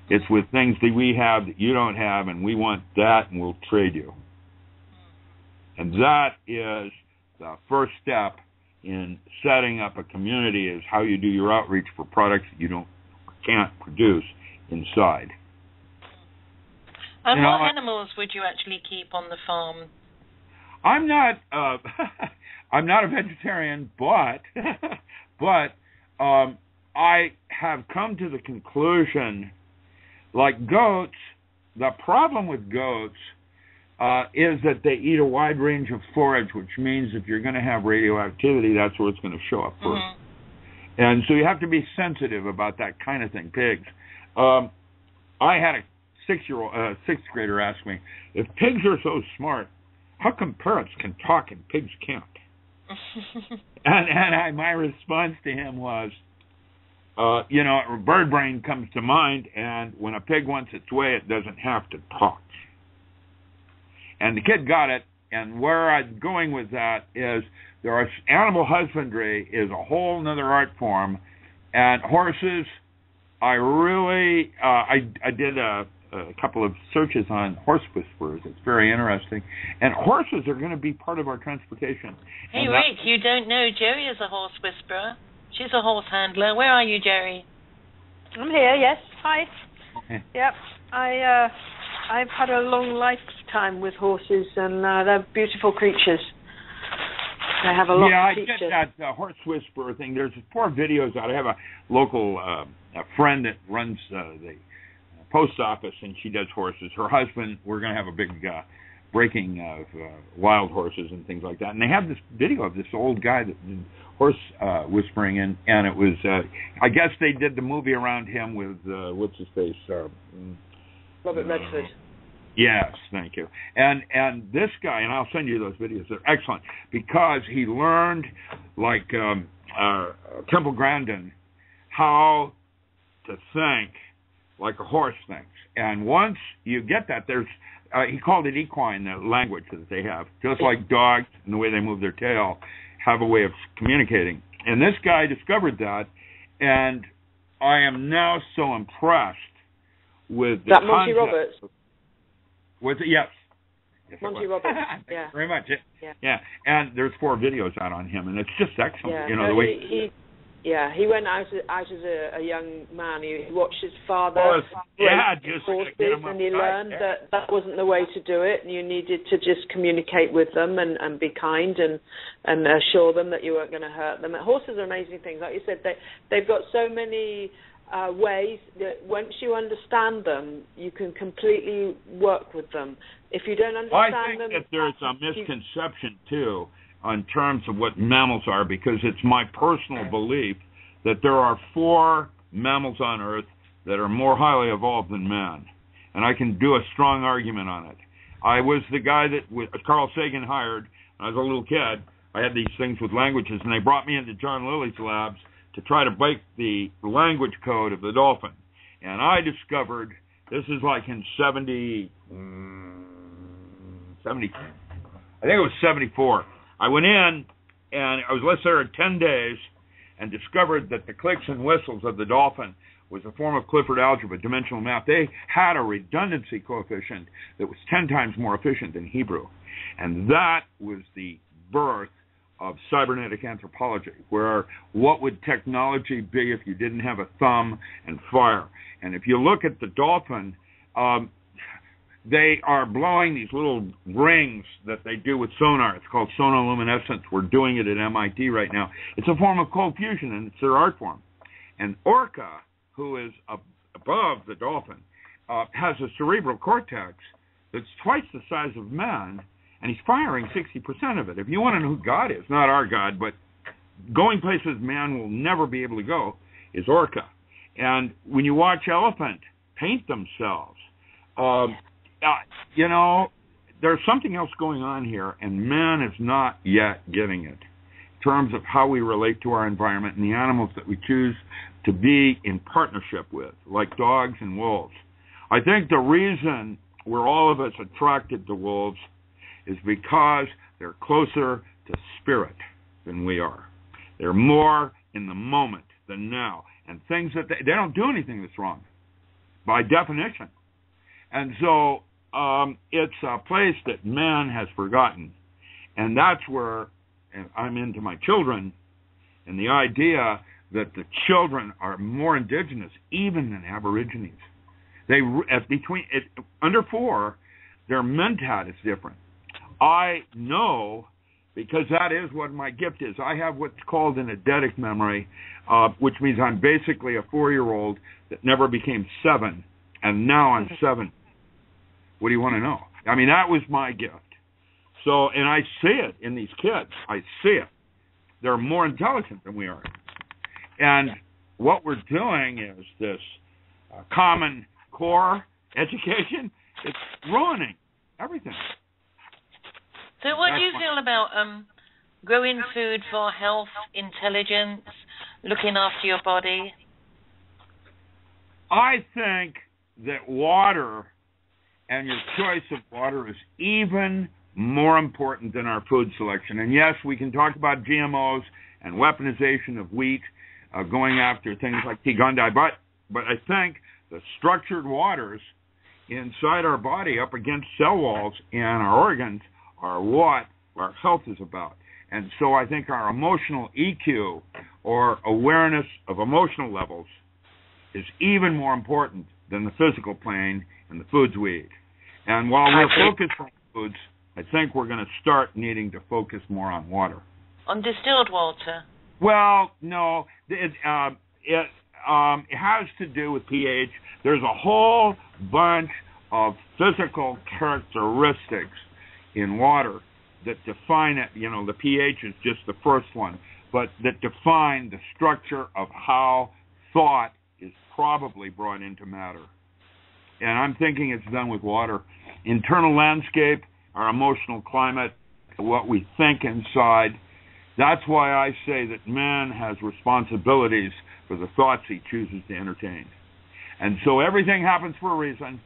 It's with things that we have that you don't have, and we want that, and we'll trade you. And that is the first step in setting up a community, is how you do your outreach for products that you can't produce inside. And what animals would you actually keep on the farm? I'm not a vegetarian, but I have come to the conclusion, like goats, the problem with goats is that they eat a wide range of forage, which means if you're going to have radioactivity, that's where it's going to show up first. Mm-hmm. And so you have to be sensitive about that kind of thing. Pigs. I had a sixth grader ask me, if pigs are so smart, how come parrots can talk and pigs can't? and my response to him was, bird brain comes to mind, and when a pig wants its way, it doesn't have to talk. And the kid got it, and where I'm going with that is animal husbandry is a whole other art form, and horses, I did a couple of searches on horse whisperers. It's very interesting. And horses are going to be part of our transportation. Hey, Rick, you don't know Jerry is a horse whisperer. She's a horse handler. Where are you, Jerry? I'm here, yes. Hi. Yep. I've had a long lifetime with horses, and they're beautiful creatures. They have a lot of features. I get that horse whisperer thing. There's 4 videos out. I have a local a friend that runs the post office, and she does horses. Her husband, we're going to have a big breaking of wild horses and things like that. And they have this video of this old guy that did horse whispering, and it was, I guess they did the movie around him with, what's his face? Robert Redford. Yes, thank you. And this guy, and I'll send you those videos, they're excellent, because he learned, like Temple Grandin, how to think like a horse thinks. And once you get that, there's he called it equine, the language that they have, just like dogs and the way they move their tail have a way of communicating. And this guy discovered that, and I am now so impressed with the that Monty Roberts. Was it? Yes. Monty Roberts. Yeah. Very much. Yeah. And there's 4 videos out on him, and it's just excellent. Yeah. The way Yeah, he went out as a young man. He watched his father just horses, and he learned that wasn't the way to do it, and you needed to just communicate with them and be kind and assure them that you weren't going to hurt them. And horses are amazing things. Like you said, they've got so many ways that once you understand them, you can completely work with them. If you don't understand them... I think that there's a misconception, too, in terms of what mammals are, because it's my personal belief that there are 4 mammals on Earth that are more highly evolved than man. And I can do a strong argument on it. I was the guy that Carl Sagan hired when I was a little kid. I had these things with languages, and they brought me into John Lilly's labs to try to break the language code of the dolphin. And I discovered, this is like in 70, I think it was 74. I went in, and I was there 10 days, and discovered that the clicks and whistles of the dolphin was a form of Clifford algebra, dimensional math. They had a redundancy coefficient that was 10 times more efficient than Hebrew. And that was the birth of cybernetic anthropology, where what would technology be if you didn't have a thumb and fire? And if you look at the dolphin, they are blowing these little rings that they do with sonar. It's called sonoluminescence. We're doing it at MIT right now. It's a form of cold fusion, and it's their art form. And orca, who is above the dolphin, has a cerebral cortex that's twice the size of man, and he's firing 60% of it. If you want to know who God is, not our God, but going places man will never be able to go, is orca. And when you watch elephant paint themselves, there's something else going on here, and man is not yet getting it in terms of how we relate to our environment and the animals that we choose to be in partnership with, like dogs and wolves. I think the reason we're all of us attracted to wolves is because they're closer to spirit than we are. They're more in the moment than now. And things that they don't do anything that's wrong, by definition. And so it's a place that man has forgotten. And that's where I'm into my children and the idea that the children are more indigenous even than Aborigines. Under 4, their mentat is different. I know, because that is what my gift is. I have what's called an eidetic memory, which means I'm basically a 4-year-old that never became 7, and now I'm 7. What do you want to know? I mean, that was my gift. So, and I see it in these kids. I see it. They're more intelligent than we are. And what we're doing is this common core education. It's ruining everything. So what do you feel about growing food for health, intelligence, looking after your body? I think that water and your choice of water is even more important than our food selection. And yes, we can talk about GMOs and weaponization of wheat, going after things like Tigundai, but I think the structured waters inside our body up against cell walls and our organs are what our health is about. And so I think our emotional EQ, or awareness of emotional levels, is even more important than the physical plane and the foods we eat. And while we're focused on foods, I think we're going to start needing to focus more on water. On distilled water? Well, no. It has to do with pH. There's a whole bunch of physical characteristics in water that define it. You know, the pH is just the first one, but that define the structure of how thought is probably brought into matter. And I'm thinking it's done with water. Internal landscape, our emotional climate, what we think inside. That's why I say that man has responsibilities for the thoughts he chooses to entertain. And so everything happens for a reason.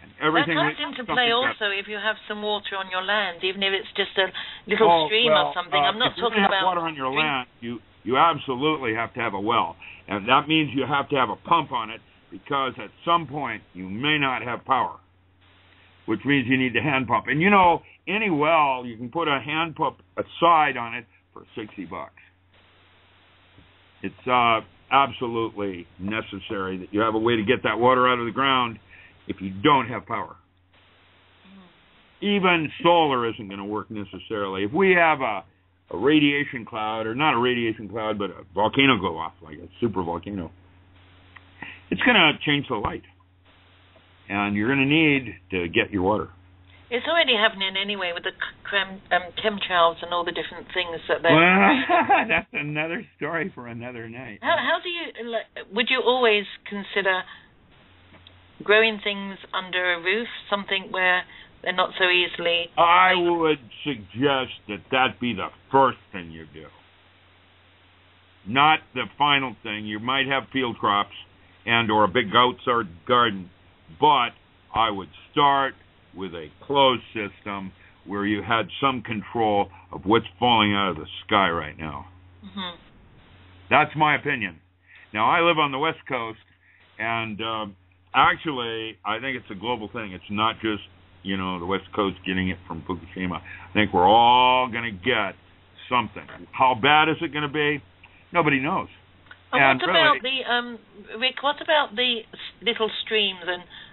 And everything that comes into play also if you have some water on your land, even if it's just a little stream or something. I'm not talking about water on your land. You absolutely have to have a well. And that means you have to have a pump on it, because at some point you may not have power, which means you need to hand pump. And you know, any well, you can put a hand pump aside on it for $60. It's absolutely necessary that you have a way to get that water out of the ground if you don't have power. Even solar isn't going to work necessarily. If we have a radiation cloud, or not a radiation cloud, but a volcano go off, like a super volcano, it's going to change the light. And you're going to need to get your water. It's already happening anyway with the chemtrails and all the different things that they're... Well, that's another story for another night. How do you... would you always consider growing things under a roof, something where they're not so easily... I would suggest that be the first thing you do. Not the final thing. You might have field crops and or a big outside garden, but I would start with a closed system where you had some control of what's falling out of the sky right now. Mm-hmm. That's my opinion. Now, I live on the West Coast, and actually, I think it's a global thing. It's not just, the West Coast getting it from Fukushima. I think we're all going to get something. How bad is it going to be? Nobody knows. And what about Rick, what about the little streams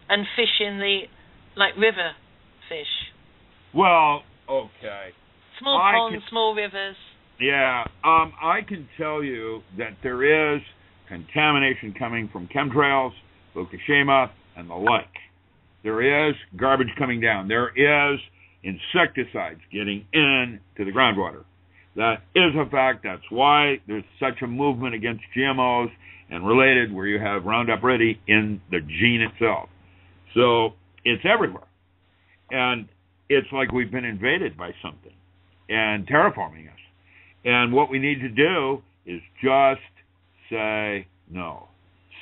and fish in the... like river fish? Well, okay. Small ponds, small rivers. Yeah, I can tell you that there is contamination coming from chemtrails, Fukushima, and the like. There is garbage coming down. There is insecticides getting into the groundwater. That is a fact. That's why there's such a movement against GMOs and related, where you have Roundup Ready in the gene itself. So it's everywhere. And it's like we've been invaded by something and terraforming us. And what we need to do is just say no.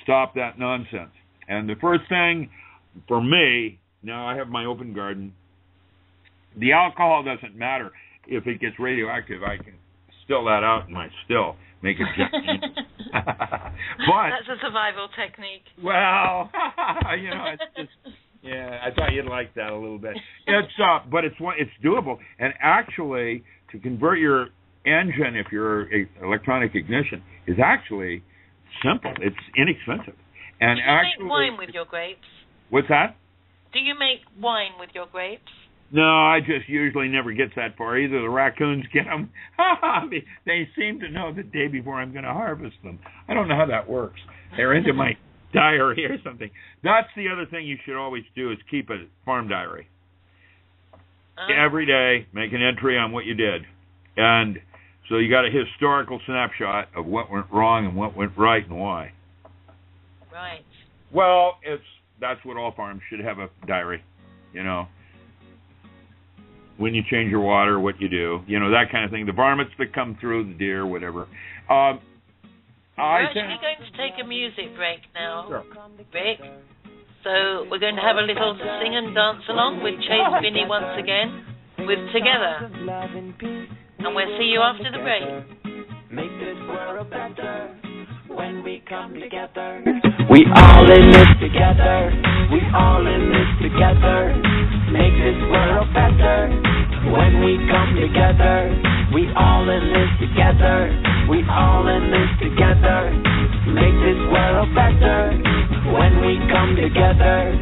Stop that nonsense. And the first thing for me, now I have my open garden, the alcohol doesn't matter. If it gets radioactive, I can still that out in my still, make it just but that's a survival technique. Well, it's just... Yeah, I thought you'd like that a little bit. But it's doable. And actually, to convert your engine, if you're electronic ignition, is actually simple. It's inexpensive. And do you make wine with your grapes? What's that? Do you make wine with your grapes? No, I just usually never get that far. Either the raccoons get them. They seem to know the day before I'm going to harvest them. I don't know how that works. They're into my diary or something. That's the other thing you should always do, is keep a farm diary. Every day, make an entry on what you did. And so you got a historical snapshot of what went wrong and what went right and why. Right. Well, that's what all farms should have, a diary, When you change your water, what you do, that kind of thing. The varmints that come through, the deer, whatever. We're actually going to take a music break now, sure. Rick. So we're going to have a little sing and dance along with Chase Binney once again with Together. And we'll see you after the break. Make this world better when we come together. We all in this together. We all in this together. Make this world better when we come together. We all in this together. We all in this together. Make this world better when we come together.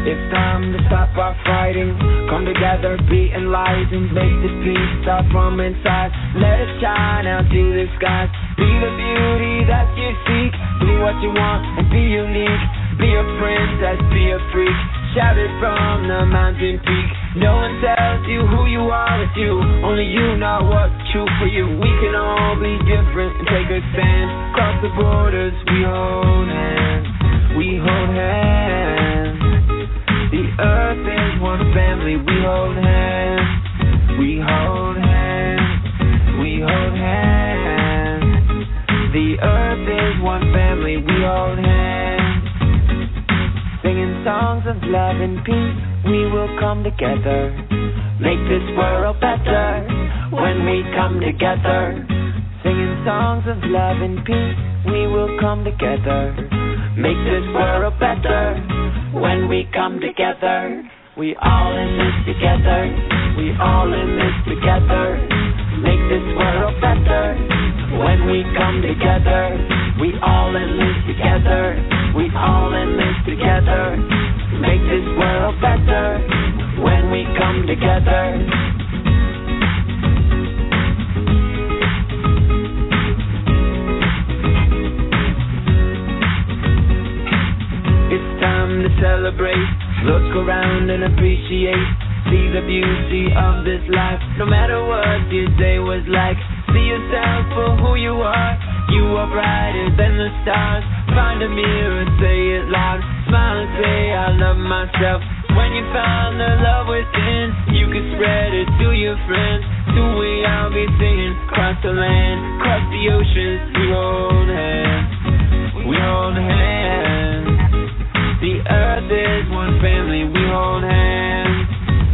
It's time to stop our fighting. Come together, be enlightened. Make this peace start from inside. Let it shine out to the skies. Be the beauty that you seek. Be what you want and be unique. Be a princess, be a freak. Shout it from the mountain peak. No one tells you who you are, it's you. Only you know what's true for you. We can all be different and take a stand. Cross the borders, we hold hands. We hold hands. The earth is one family, we hold hands. We hold hands. We hold hands. The earth is one family, we hold hands. Singing songs of love and peace, we will come together. Make this world better when we come together. Singing songs of love and peace, we will come together. Make this world better When we come together, we all in this together. We all in this together. Make this world better. When we come together, we all in this together. We all in this together. Make this world better. When we come together. It's time to celebrate. Look around and appreciate. See the beauty of this life. No matter what your day was like, see yourself for who you are. You are brighter than the stars. Find a mirror, say it loud. Smile and say I love myself. When you found the love within, you can spread it to your friends. Soon we all be singing. Across the land, across the oceans, we hold hands. We hold hands. The earth is one family, we hold hands.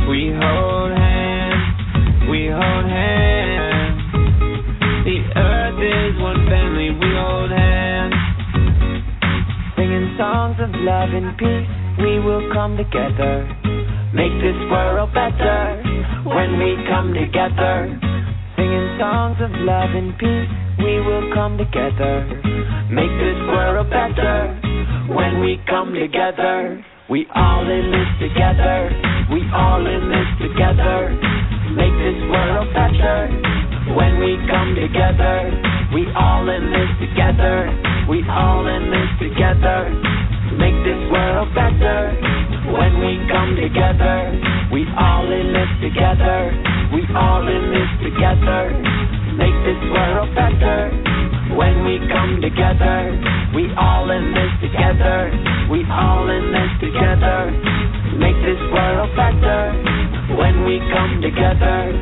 We hold hands. We hold hands. The earth is one family, we hold hands. Singing songs of love and peace, we will come together. Make this world better when we come together. Singing songs of love and peace, we will come together. Make this world better when we come together. We all in this together. We all in this together. Make this world better when we come together. We all in this together. We all in this together. Make this world better when we come together. We all in this together. We all in this together. Make this world better when we come together. We all in this together. We all in this together. Make this world better when we come together.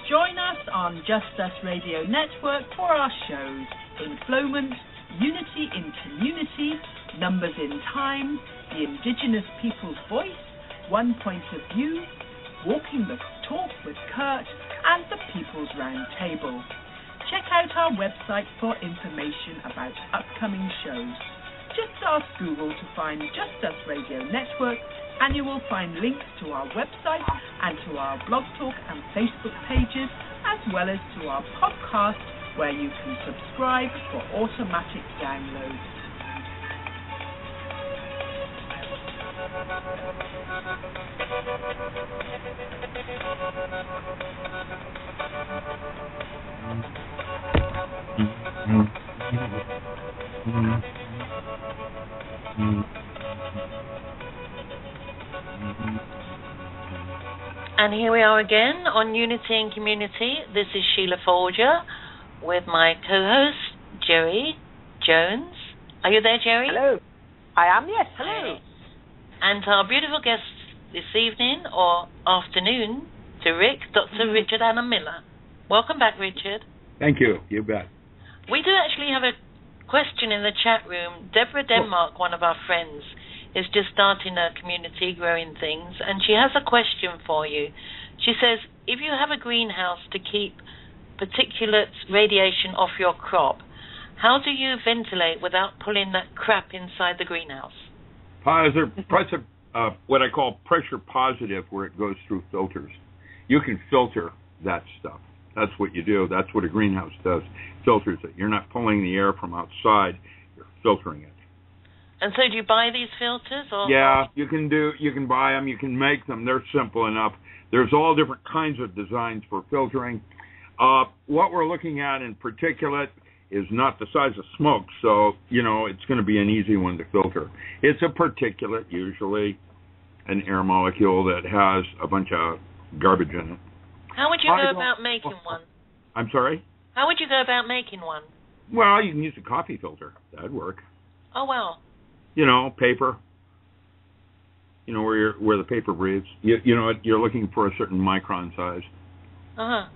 Join us on Just Us Radio Network for our shows Enflowment, Unity in Community, Numbers in Time, The Indigenous People's Voice, One Point of View, Walking the Talk with Kurt, and the People's Round Table. Check out our website for information about upcoming shows. Just ask Google to find Just Us Radio Network, and you will find links to our website and to our Blog Talk and Facebook pages, as well as to our podcast, where you can subscribe for automatic download. And here we are again on Unity and Community. This is Sheila Folger with my co-host, Jerry Jones. Are you there, Jerry? Hello. I am, yes. Hello. Hi. And our beautiful guest this evening or afternoon to Rick, Dr. Richard Anna Miller. Welcome back, Richard. Thank you. You bet. We do actually have a question in the chat room. Deborah Denmark, one of our friends, is just starting a community growing things, and she has a question for you. She says, if you have a greenhouse to keep particulate radiation off your crop, how do you ventilate without pulling that crap inside the greenhouse? What I call pressure positive, where it goes through filters. You can filter that stuff. That's what you do. That's what a greenhouse does. Filters it. You're not pulling the air from outside. You're filtering it. And so do you buy these filters? Or? Yeah, you can buy them, you can make them. They're simple enough. There's all different kinds of designs for filtering. What we're looking at in particulate is not the size of smoke, so, it's going to be an easy one to filter. It's a particulate, usually an air molecule that has a bunch of garbage in it. How would you go about making one? I'm sorry? How would you go about making one? Well, you can use a coffee filter. That'd work. Oh, wow. Paper. Where the paper breathes. You're looking for a certain micron size. Uh-huh.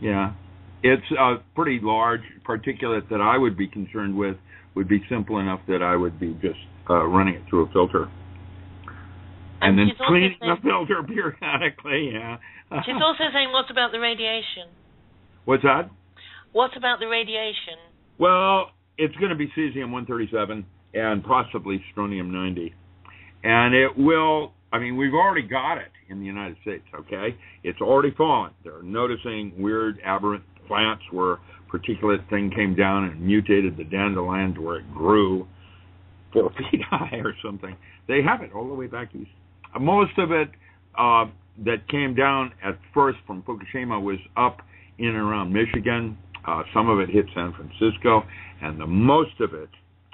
Yeah. It's a pretty large particulate that I would be concerned with would be simple enough that I would be just running it through a filter. And then cleaning the filter periodically, yeah. She's also saying, what about the radiation? What's that? What about the radiation? Well, it's going to be cesium-137 and possibly strontium-90. And it will, we've already got it in the United States, okay? It's already fallen. They're noticing weird aberrant plants where particulate thing came down and mutated the dandelion to where it grew 4 feet high or something. They have it all the way back east. Most of it that came down at first from Fukushima was up in and around Michigan. Some of it hit San Francisco, and the most of it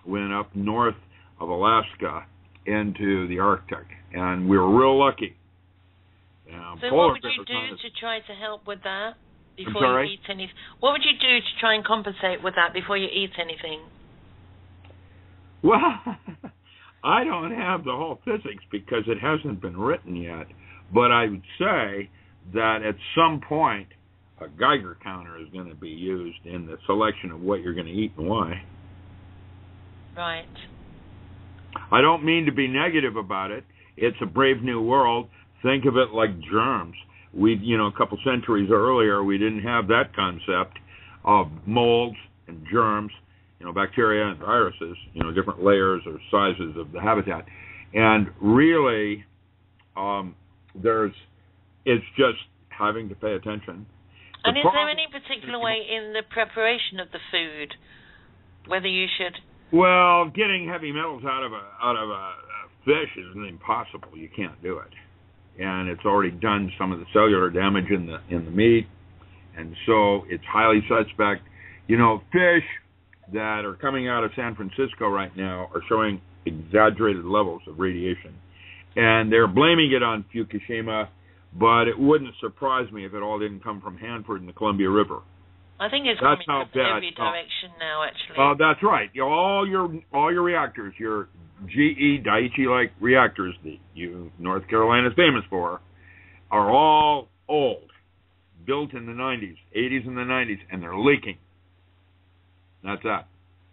went up north of Alaska into the Arctic, and we were real lucky. So what would you do to try to help with that before you eat anything? What would you do to try and compensate with that before you eat anything? Well, I don't have the whole physics because it hasn't been written yet, but I would say that at some point a Geiger counter is going to be used in the selection of what you're going to eat and why. Right. I don't mean to be negative about it. It's a brave new world. Think of it like germs. A couple centuries earlier, we didn't have that concept of molds and germs, bacteria and viruses, different layers or sizes of the habitat. And really, it's just having to pay attention. And is there any particular way in the preparation of the food, whether you should... Well, getting heavy metals out of a fish is impossible. You can't do it, and it's already done some of the cellular damage in the meat, and so it's highly suspect. Fish that are coming out of San Francisco right now are showing exaggerated levels of radiation, and they're blaming it on Fukushima, but it wouldn't surprise me if it all didn't come from Hanford and the Columbia River. I think it's coming from every direction now, actually. That's right. All your reactors, your GE Daiichi-like reactors that North Carolina's famous for, are all old, built in the 80s and the 90s, and they're leaking. That's that.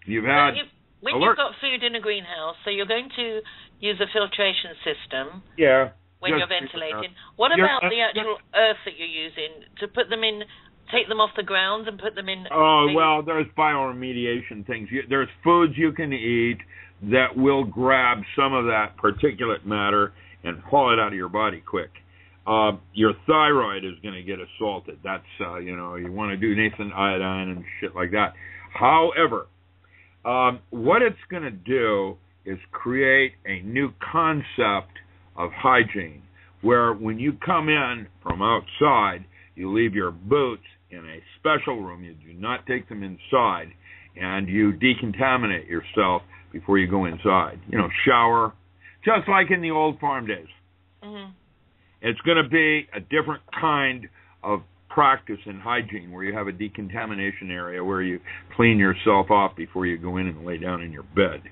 You've had when you've got food in a greenhouse, so you're going to use a filtration system. Yeah. When you're ventilating. What about the actual earth that you're using to put them in? Take them off the ground and put them in... Oh, well, there's bioremediation things. There's foods you can eat that will grab some of that particulate matter and haul it out of your body quick. Your thyroid is going to get assaulted. That's, you want to do nascent iodine and shit like that. However, what it's going to do is create a new concept of hygiene, where when you come in from outside, you leave your boots in a special room. You do not take them inside, and you decontaminate yourself before you go inside. Shower, just like in the old farm days. Mm-hmm. It's going to be a different kind of practice in hygiene, where you have a decontamination area where you clean yourself off before you go in and lay down in your bed.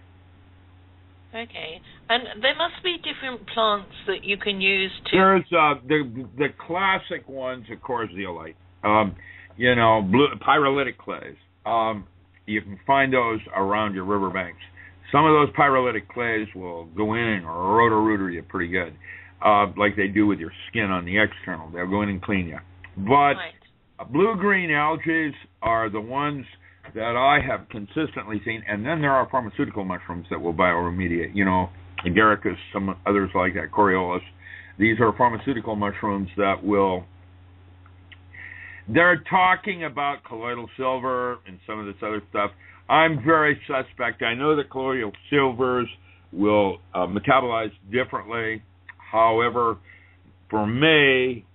Okay, and there must be different plants that you can use to... There's the classic ones, of course, zeolite. Pyrolytic clays. You can find those around your riverbanks. Some of those pyrolytic clays will go in or roto-rooter you pretty good, like they do with your skin on the external. They'll go in and clean you. But blue-green algae are the ones that I have consistently seen, and then there are pharmaceutical mushrooms that will bioremediate, agaricus, some others like that, Coriolis. These are pharmaceutical mushrooms that will... They're talking about colloidal silver and some of this other stuff. I'm very suspect. I know that colloidal silvers will metabolize differently. However, for me,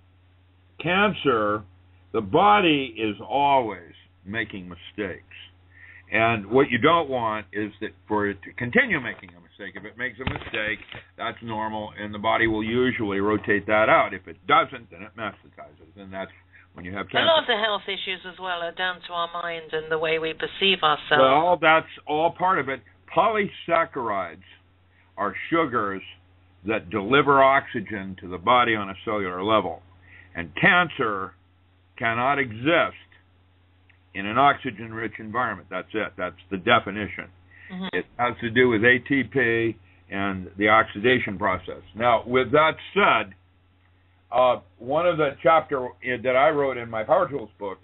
cancer, the body is always making mistakes. And what you don't want is that for it to continue making a mistake. If it makes a mistake, that's normal, and the body will usually rotate that out. If it doesn't, then it metastasizes, and that's when you have cancer. A lot of the health issues as well are down to our mind and the way we perceive ourselves. Well, that's all part of it. Polysaccharides are sugars that deliver oxygen to the body on a cellular level. And cancer cannot exist in an oxygen-rich environment. That's it. That's the definition. Mm-hmm. It has to do with ATP and the oxidation process. Now, with that said, one of the chapter that I wrote in my Power Tools book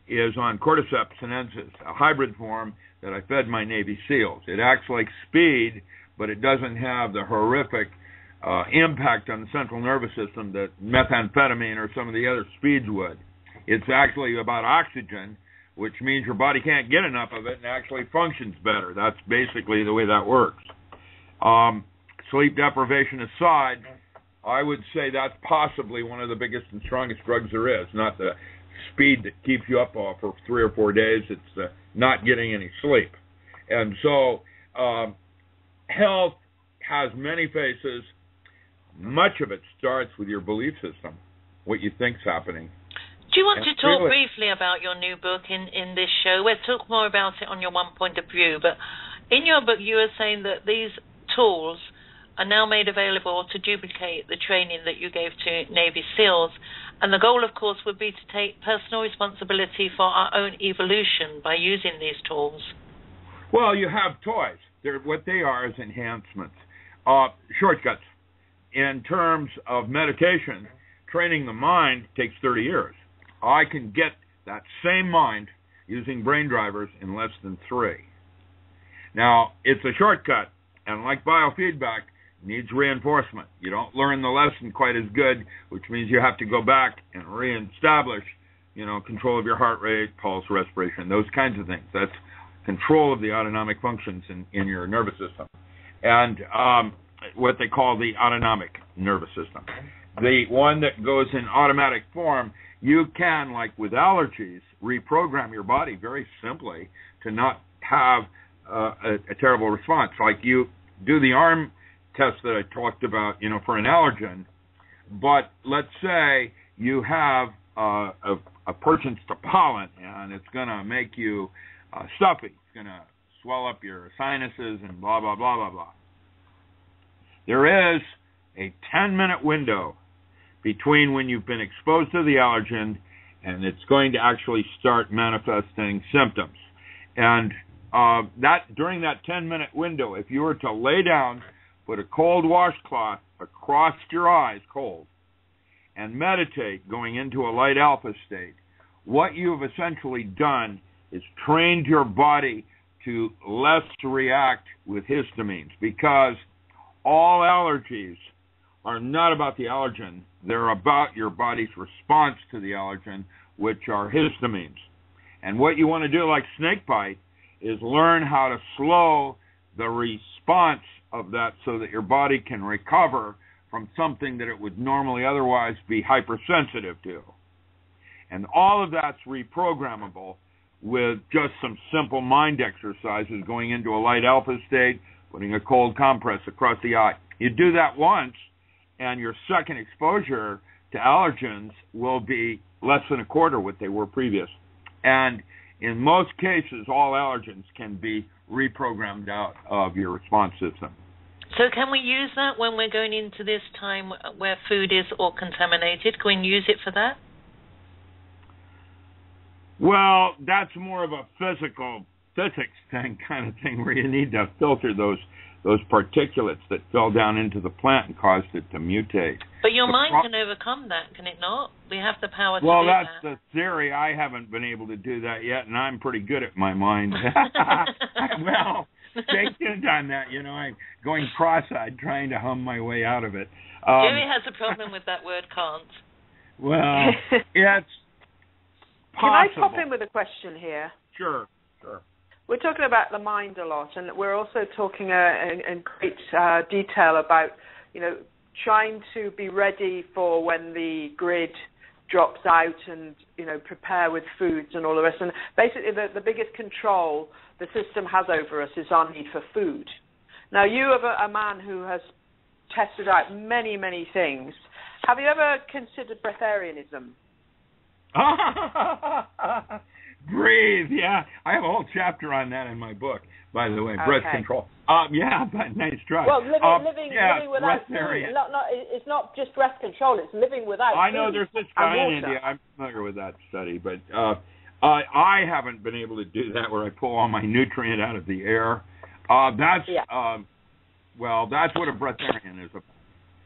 is on Cordyceps sinensis, a hybrid form that I fed my Navy SEALs. It acts like speed, but it doesn't have the horrific impact on the central nervous system that methamphetamine or some of the other speeds would. It's actually about oxygen, which means your body can't get enough of it and actually functions better. That's basically the way that works. Sleep deprivation aside, I would say that's possibly one of the biggest and strongest drugs there is. Not the speed that keeps you up for 3 or 4 days. It's not getting any sleep. And so health has many faces. Much of it starts with your belief system, what you think's happening. Do you want to talk briefly about your new book in this show? We'll talk more about it on your one point of view, but in your book you were saying that these tools are now made available to duplicate the training that you gave to Navy SEALs, and the goal, of course, would be to take personal responsibility for our own evolution by using these tools. Well, you have toys. What they are is enhancements, shortcuts. In terms of meditation, training the mind takes 30 years. I can get that same mind using brain drivers in less than 3. Now, it's a shortcut, and like biofeedback, needs reinforcement. You don't learn the lesson quite as good, which means you have to go back and reestablish, control of your heart rate, pulse, respiration, those kinds of things. That's control of the autonomic functions in your nervous system. And what they call the autonomic nervous system. The one that goes in automatic form, you can, like with allergies, reprogram your body very simply to not have a terrible response. Like you do the arm test that I talked about, for an allergen, but let's say you have a perchance to pollen, and it's going to make you stuffy. It's going to swell up your sinuses and blah, blah, blah, blah, blah. There is a 10-minute window between when you've been exposed to the allergen and it's going to actually start manifesting symptoms. And during that 10-minute window, if you were to lay down, put a cold washcloth across your eyes, cold, and meditate going into a light alpha state, what you've essentially done is trained your body to less react with histamines, because all allergies are not about the allergen. They're about your body's response to the allergen, which are histamines. And what you want to do, like snakebite, is learn how to slow the response of that so that your body can recover from something that it would normally otherwise be hypersensitive to. And all of that's reprogrammable with just some simple mind exercises, going into a light alpha state, putting a cold compress across the eye. You do that once, and your second exposure to allergens will be less than a quarter what they were previous. And in most cases, all allergens can be reprogrammed out of your response system. So can we use that when we're going into this time where food is all contaminated? Can we use it for that? Well, that's more of a physics kind of thing where you need to filter those particulates that fell down into the plant and caused it to mutate. But your mind can overcome that, can it not? We have the power to do that. Well, that's the theory. I haven't been able to do that yet, and I'm pretty good at my mind. Well, stay tuned on that. I'm going cross-eyed trying to hum my way out of it. Jerry has a problem with that word can't. Well, it's possible. Can I pop in with a question here? Sure. We're talking about the mind a lot, and we're also talking in great detail about, trying to be ready for when the grid drops out and, prepare with foods and all the rest. And basically the biggest control the system has over us is our need for food. Now, you are a man who has tested out many, many things. Have you ever considered breatharianism? Breathe, yeah. I have a whole chapter on that in my book, by the way, breath control. Yeah, but nice try. Well, living without food. It's not just breath control, it's living without food. I know there's this guy in India. I'm familiar with that study, but I haven't been able to do that where I pull all my nutrient out of the air. That's what a breatharian is about.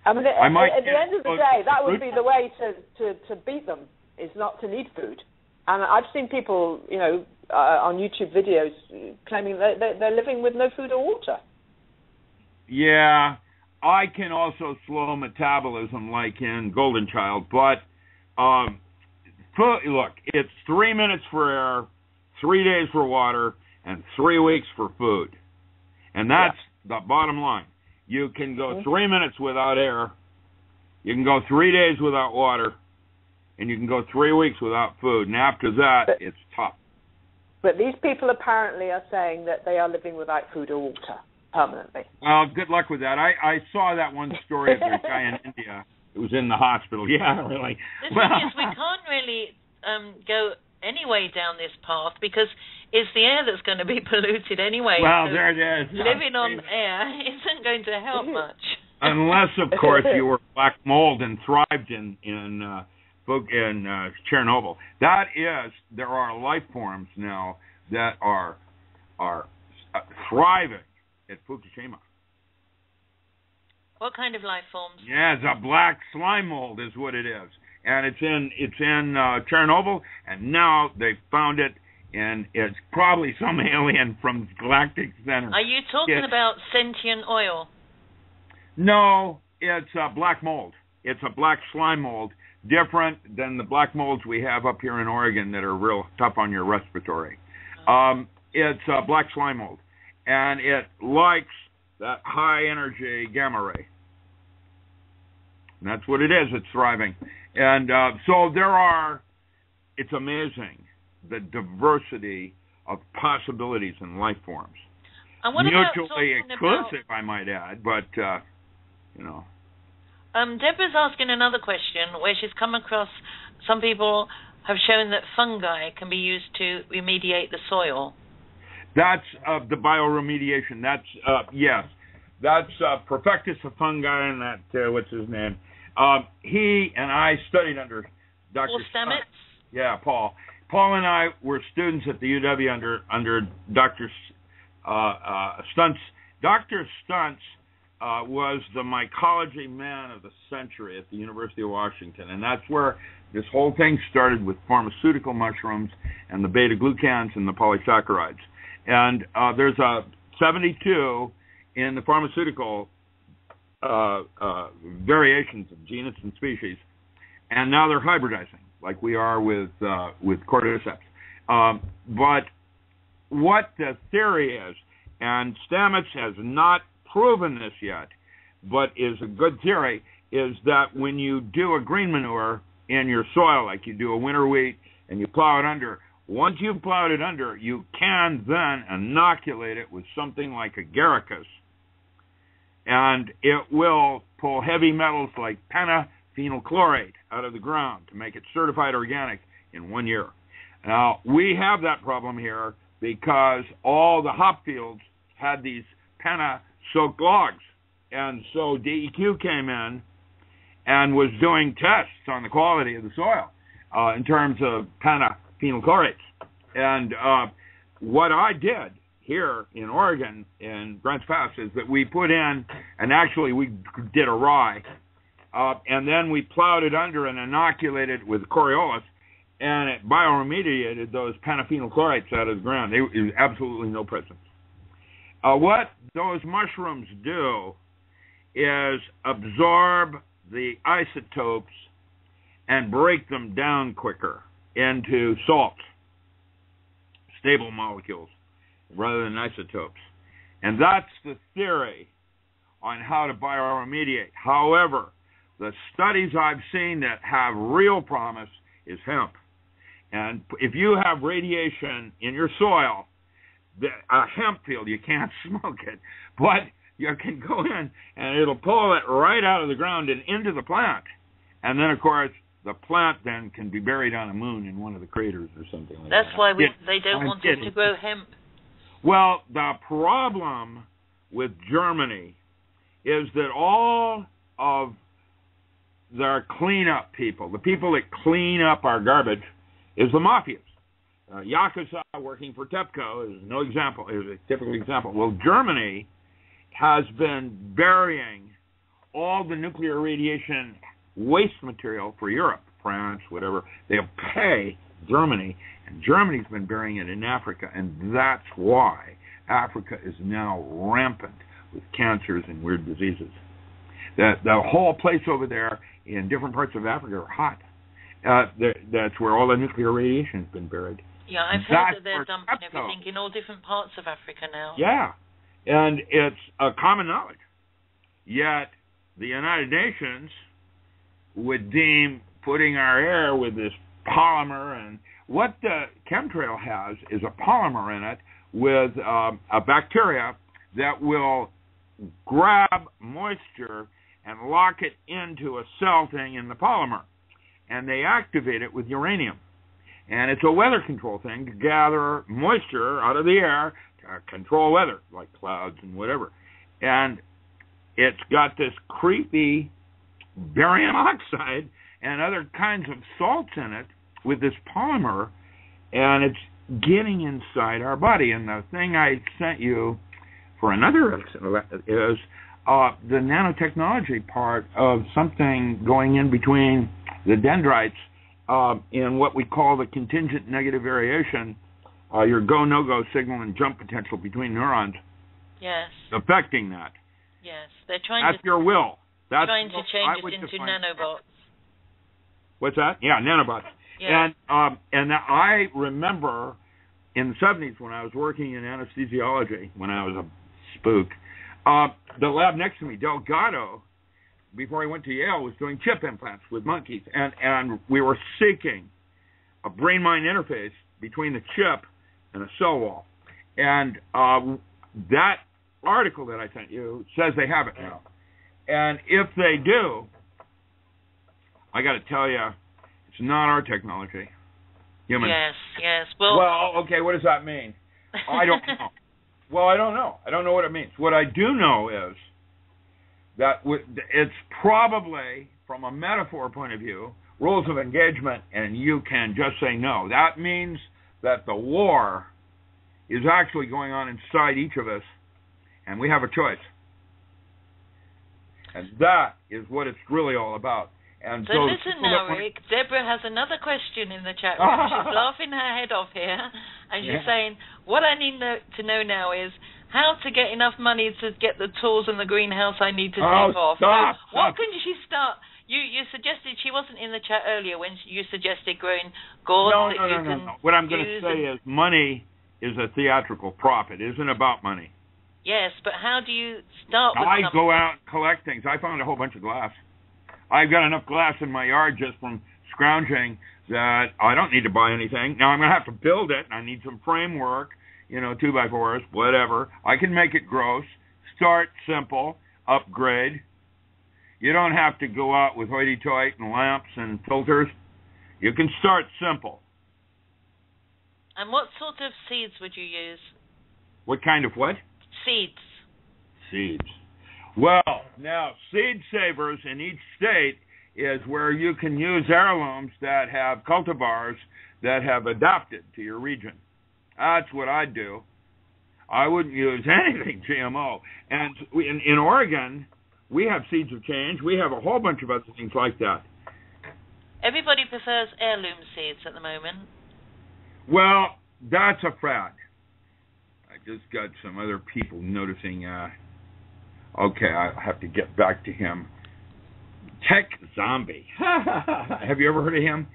I mean, at the end of the day, that would be the way to beat them, is not to need food. And I've seen people, on YouTube videos claiming they're living with no food or water. Yeah, I can also slow metabolism like in Golden Child, but look, it's 3 minutes for air, 3 days for water, and 3 weeks for food. And that's the bottom line. You can go 3 minutes without air, you can go 3 days without water, and you can go 3 weeks without food. And after that, it's tough. But these people apparently are saying that they are living without food or water permanently. Well, good luck with that. I saw that one story of a guy in India who was in the hospital. Yeah, really. The thing is, we can't really go any way down this path because it's the air that's going to be polluted anyway. Well, so there it is. Living on air isn't going to help much. Unless, of course, you were black mold and thrived in Chernobyl. That is, there are life forms now that are thriving at Fukushima. What kind of life forms? Yeah, it's a black slime mold is what it is. And it's in Chernobyl, and now they found it, and it's probably some alien from Galactic Center. Are you talking about sentient oil? No, it's a black mold. It's a black slime mold, different than the black molds we have up here in Oregon that are real tough on your respiratory. It's a black slime mold, and it likes that high-energy gamma ray. And that's what it is. It's thriving. And so it's amazing, the diversity of possibilities in life forms. And what mutually exclusive, I might add, but, Deborah's asking another question where she's come across some people have shown that fungi can be used to remediate the soil. That's the bioremediation. That's, yes. That's Perfectus fungi and that, what's his name? He and I studied under Dr. Paul Stamets? Yeah, Paul. Paul and I were students at the UW under Dr. Stuntz. Dr. Stuntz was the mycology man of the century at the University of Washington, and that's where this whole thing started with pharmaceutical mushrooms and the beta-glucans and the polysaccharides. And there's a 72 in the pharmaceutical variations of genus and species, and now they're hybridizing, like we are with cordyceps. But what the theory is, and Stamets has not proven this yet, but is a good theory, is that when you do a green manure in your soil, like you do a winter wheat, and you plow it under, once you've plowed it under, you can then inoculate it with something like agaricus, and it will pull heavy metals like pentaphenyl chloride out of the ground to make it certified organic in 1 year. Now, we have that problem here because all the hop fields had these penta-soaked logs, and so DEQ came in and was doing tests on the quality of the soil in terms of pentaphenyl chloride. And what I did here in Oregon, in Grants Pass, is that we put in, and actually we did a rye, and then we plowed it under and inoculated it with Coriolis, and it bioremediated those pentaphenyl chlorides out of the ground. There was absolutely no presence. What those mushrooms do is absorb the isotopes and break them down quicker into salts, stable molecules, rather than isotopes. And that's the theory on how to bioremediate. However, the studies I've seen that have real promise is hemp. And if you have radiation in your soil, a hemp field, you can't smoke it, but you can go in and it'll pull it right out of the ground and into the plant. And then, of course, the plant then can be buried on a moon in one of the craters or something like That's that. why they don't want us to grow hemp. Well, the problem with Germany is that all of their cleanup people, the people that clean up our garbage, is the mafias. Yakuza working for TEPCO is a typical example. Well, Germany has been burying all the nuclear radiation waste material for Europe, France, whatever. They'll pay Germany, and Germany's been burying it in Africa, and that's why Africa is now rampant with cancers and weird diseases. The whole place over there in different parts of Africa are hot. That's where all the nuclear radiation has been buried. Yeah, I've heard that they're dumping everything in all different parts of Africa now. Yeah, and it's a common knowledge. Yet the United Nations would deem putting our air with this polymer, and what the chemtrail has is a polymer in it with a bacteria that will grab moisture and lock it into a cell thing in the polymer, and they activate it with uranium. And it's a weather control thing to gather moisture out of the air to control weather, like clouds and whatever. And it's got this creepy barium oxide and other kinds of salts in it with this polymer, and it's getting inside our body. And the thing I sent you for another is the nanotechnology part of something going in between the dendrites in what we call the contingent negative variation, your go-no-go signal and jump potential between neurons. Yes. Affecting that. Yes. They're trying That's your will. That's trying to change it into nanobots. What's that? Yeah, nanobots. Yeah. And I remember in the 70s when I was working in anesthesiology, when I was a spook, the lab next to me, Delgado, before he went to Yale, was doing chip implants with monkeys. And we were seeking a brain-mind interface between the chip and a cell wall. And that article that I sent you says they have it now. And if they do, I got to tell you, it's not our technology. Human. Yes. Well, okay, what does that mean? I don't know. Well, I don't know. I don't know what it means. What I do know is that it's probably, from a metaphor point of view, rules of engagement, and you can just say no. That means that the war is actually going on inside each of us, and we have a choice. And that is what it's really all about. And so listen now, Rick. Deborah has another question in the chat room. She's laughing her head off here, and she's saying, what I need to know now is how to get enough money to get the tools and the greenhouse I need to take off. Stop. What can she start? You suggested, she wasn't in the chat earlier when you suggested growing gourds. No. What I'm going to say is money is a theatrical prop. It isn't about money. Yes, but how do you start with something? I go out and collect things. I found a whole bunch of glass. I've got enough glass in my yard just from scrounging that I don't need to buy anything. Now I'm going to have to build it. I need some framework, 2x4s, whatever. I can make it gross. Start simple. Upgrade. You don't have to go out with hoity-toity and lamps and filters. You can start simple. And what sort of seeds would you use? What kind of what? Seeds. Well, now, seed savers in each state is where you can use heirlooms that have cultivars that have adapted to your region. That's what I'd do. I wouldn't use anything GMO. And in Oregon, we have Seeds of Change. We have a whole bunch of other things like that. Everybody prefers heirloom seeds at the moment. Well, that's a fad. I just got some other people noticing. Okay, I have to get back to him. Tech Zombie. Have you ever heard of him?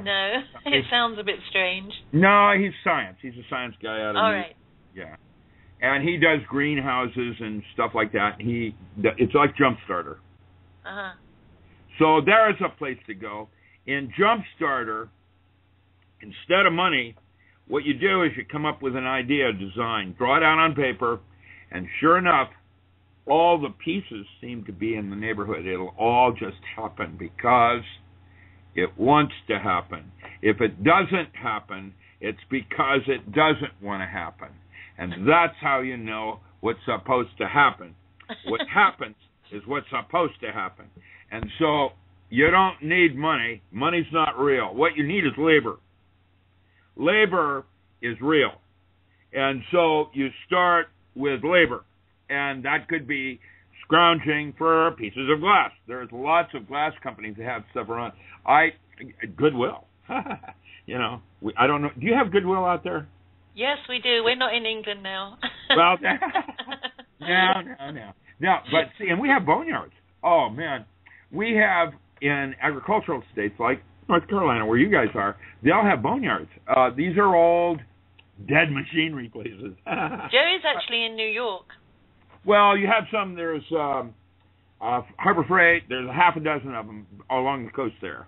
No, it sounds a bit strange. No, he's science. He's a science guy out of All right. Yeah. And he does greenhouses and stuff like that. It's like Jumpstarter. Uh-huh. So there's a place to go. In Jumpstarter, instead of money, what you do is you come up with an idea, a design, draw it out on paper, and sure enough, all the pieces seem to be in the neighborhood. It'll all just happen because it wants to happen. If it doesn't happen, it's because it doesn't want to happen. And that's how you know what's supposed to happen. What happens is what's supposed to happen. And so you don't need money. Money's not real. What you need is labor. Labor is real. And so you start with labor. And that could be scrounging for pieces of glass. There's lots of glass companies that have stuff around. Goodwill. I don't know. Do you have Goodwill out there? Yes, we do. We're not in England now. Well, no. But see, and we have boneyards. Oh man, we have in agricultural states like North Carolina, where you guys are. They all have boneyards. These are old, dead machinery places. Jerry's actually in New York. Well, you have some. There's Harbor Freight. There's a half a dozen of them along the coast there,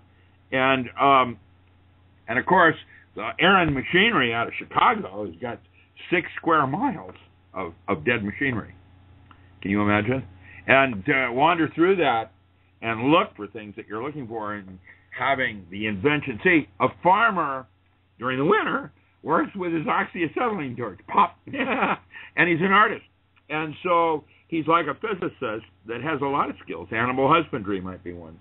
and of course the Aaron Machinery out of Chicago has got 6 square miles of dead machinery. Can you imagine? And wander through that and look for things that you're looking for and having the invention. See, a farmer during the winter works with his oxyacetylene torch. Pop! And he's an artist. And so he's like a physicist that has a lot of skills. Animal husbandry might be one.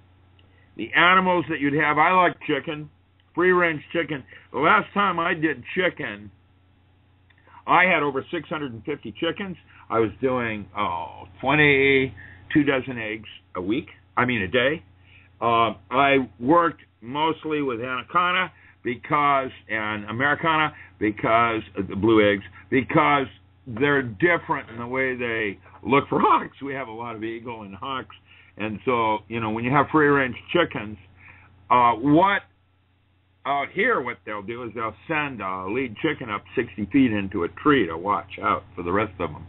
The animals that you'd have, I like chicken, free-range chicken. The last time I did chicken, I had over 650 chickens. I was doing 22 dozen eggs a day. I worked mostly with Anaconda and Americana because the blue eggs, because they're different in the way they look for hawks. We have a lot of eagle and hawks. And so, when you have free-range chickens, what they'll do is they'll send a lead chicken up 60 feet into a tree to watch out for the rest of them.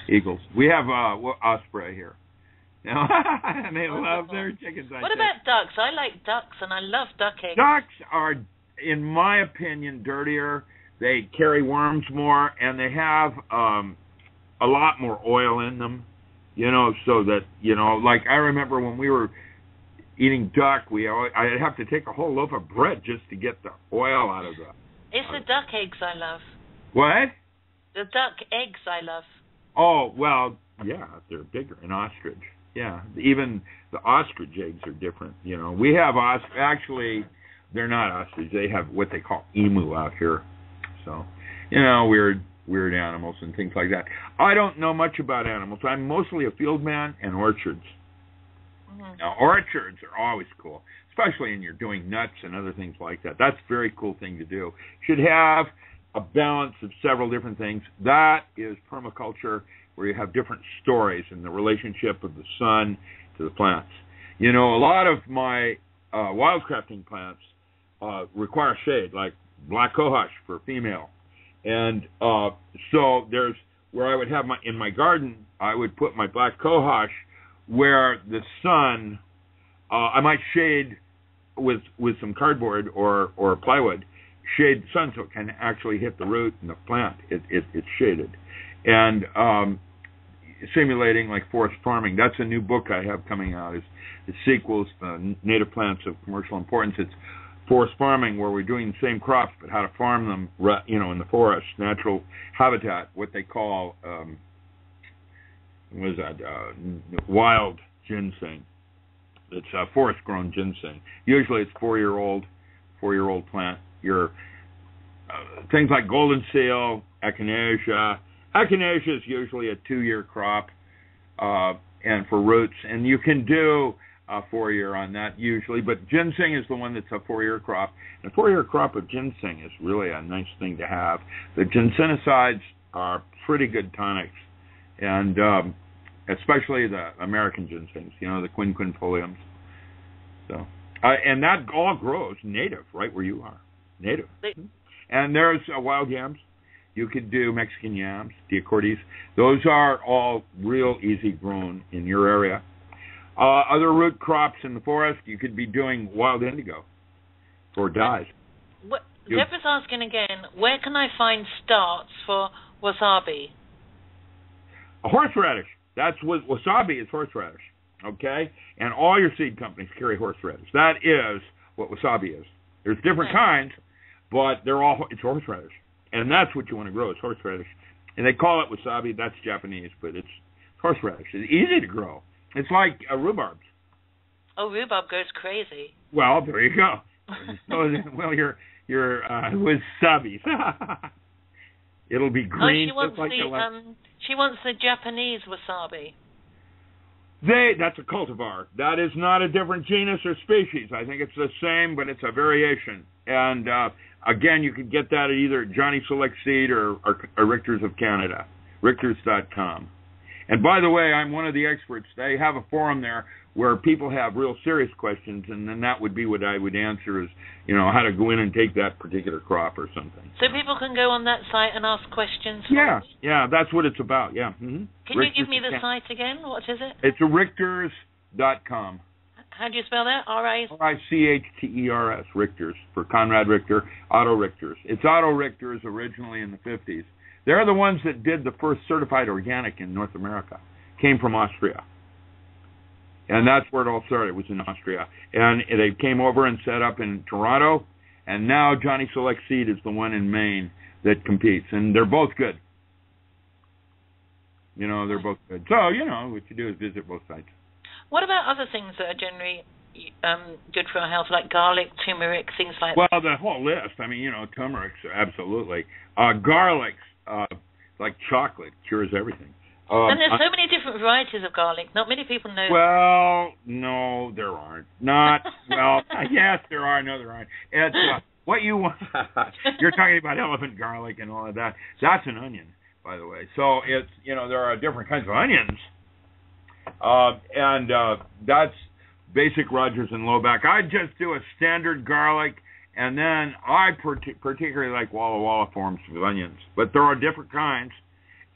Eagles. We have osprey here. And they love their chickens. What about ducks? I like ducks, and I love duck eggs. Ducks are, in my opinion, dirtier. They carry worms more, and they have a lot more oil in them, so that, like I remember when we were eating duck, I'd have to take a whole loaf of bread just to get the oil out of them. It's the duck eggs I love. What? The duck eggs I love. Oh, well, yeah, they're bigger. An ostrich. Yeah, even the ostrich eggs are different. We have actually, they're not ostrich. They have what they call emu out here. So, weird animals and things like that. I don't know much about animals. I'm mostly a field man and orchards. Mm-hmm. Now, orchards are always cool, especially when you're doing nuts and other things like that. That's a very cool thing to do. Should have a balance of several different things. That is permaculture, where you have different stories in the relationship of the sun to the plants. A lot of my wildcrafting plants require shade, like black cohosh for female. And so there's where I would have in my garden, I would put my black cohosh where the sun, I might shade with some cardboard or plywood, shade the sun so it can actually hit the root and the plant. It's shaded. And simulating like forest farming. That's a new book I have coming out. It sequels Native Plants of Commercial Importance. It's forest farming, where we're doing the same crops, but how to farm them, in the forest, natural habitat, what they call, wild ginseng. It's forest-grown ginseng. Usually it's four-year-old plant. Things like golden seal, echinacea. Echinacea is usually a 2-year crop, and for roots, and you can do a 4-year on that usually, but ginseng is the one that's a 4-year crop. And a 4-year crop of ginseng is really a nice thing to have. The ginsenosides are pretty good tonics, and especially the American ginsengs, the quinquefoliums. So, and that all grows native, right where you are, native. And there's wild yams. You could do Mexican yams, diacordes. Those are all real easy grown in your area. Other root crops in the forest, you could be doing wild indigo for dyes. Deborah's asking again, where can I find starts for wasabi? A horseradish. That's what wasabi is, horseradish. okay? And all your seed companies carry horseradish. That is what wasabi is. There's different kinds, but it's horseradish. And that's what you want to grow is horseradish. And they call it wasabi. That's Japanese, but it's horseradish. It's easy to grow. It's like rhubarb. Oh, rhubarb goes crazy. Well, there you go. Well, your wasabi. It'll be green. She wants the Japanese wasabi. That's a cultivar. That is not a different genus or species. I think it's the same, but it's a variation. And again, you can get that at either Johnny Select Seed or Richter's of Canada, Richters.com. And by the way, I'm one of the experts. They have a forum there where people have real serious questions, and then that would be what I would answer is, how to go in and take that particular crop or something. So people can go on that site and ask questions? Yeah, that's what it's about, yeah. Mm-hmm. Can you give me the site again? What is it? It's Richters.com. How do you spell that? Richters, Richters, for Conrad Richter, Otto Richters. It's Otto Richters originally in the 50s. They're the ones that did the first certified organic in North America. Came from Austria. And that's where it all started, was in Austria. And they came over and set up in Toronto, and now Johnny Select Seed is the one in Maine that competes. And they're both good. They're both good. So, what you do is visit both sites. What about other things that are generally good for our health, like garlic, turmeric, things like that? Well, the whole list. Turmeric's absolutely. Garlic's like chocolate, cures everything. And there's so many different varieties of garlic. Not many people know. Well, no, there aren't. Yes, there are. No, there aren't. It's what you want. You're talking about elephant garlic and all of that. That's an onion, by the way. So it's there are different kinds of onions, and that's basic Rogers and Lowback. I just do a standard garlic, and then I particularly like Walla Walla forms of onions. But there are different kinds.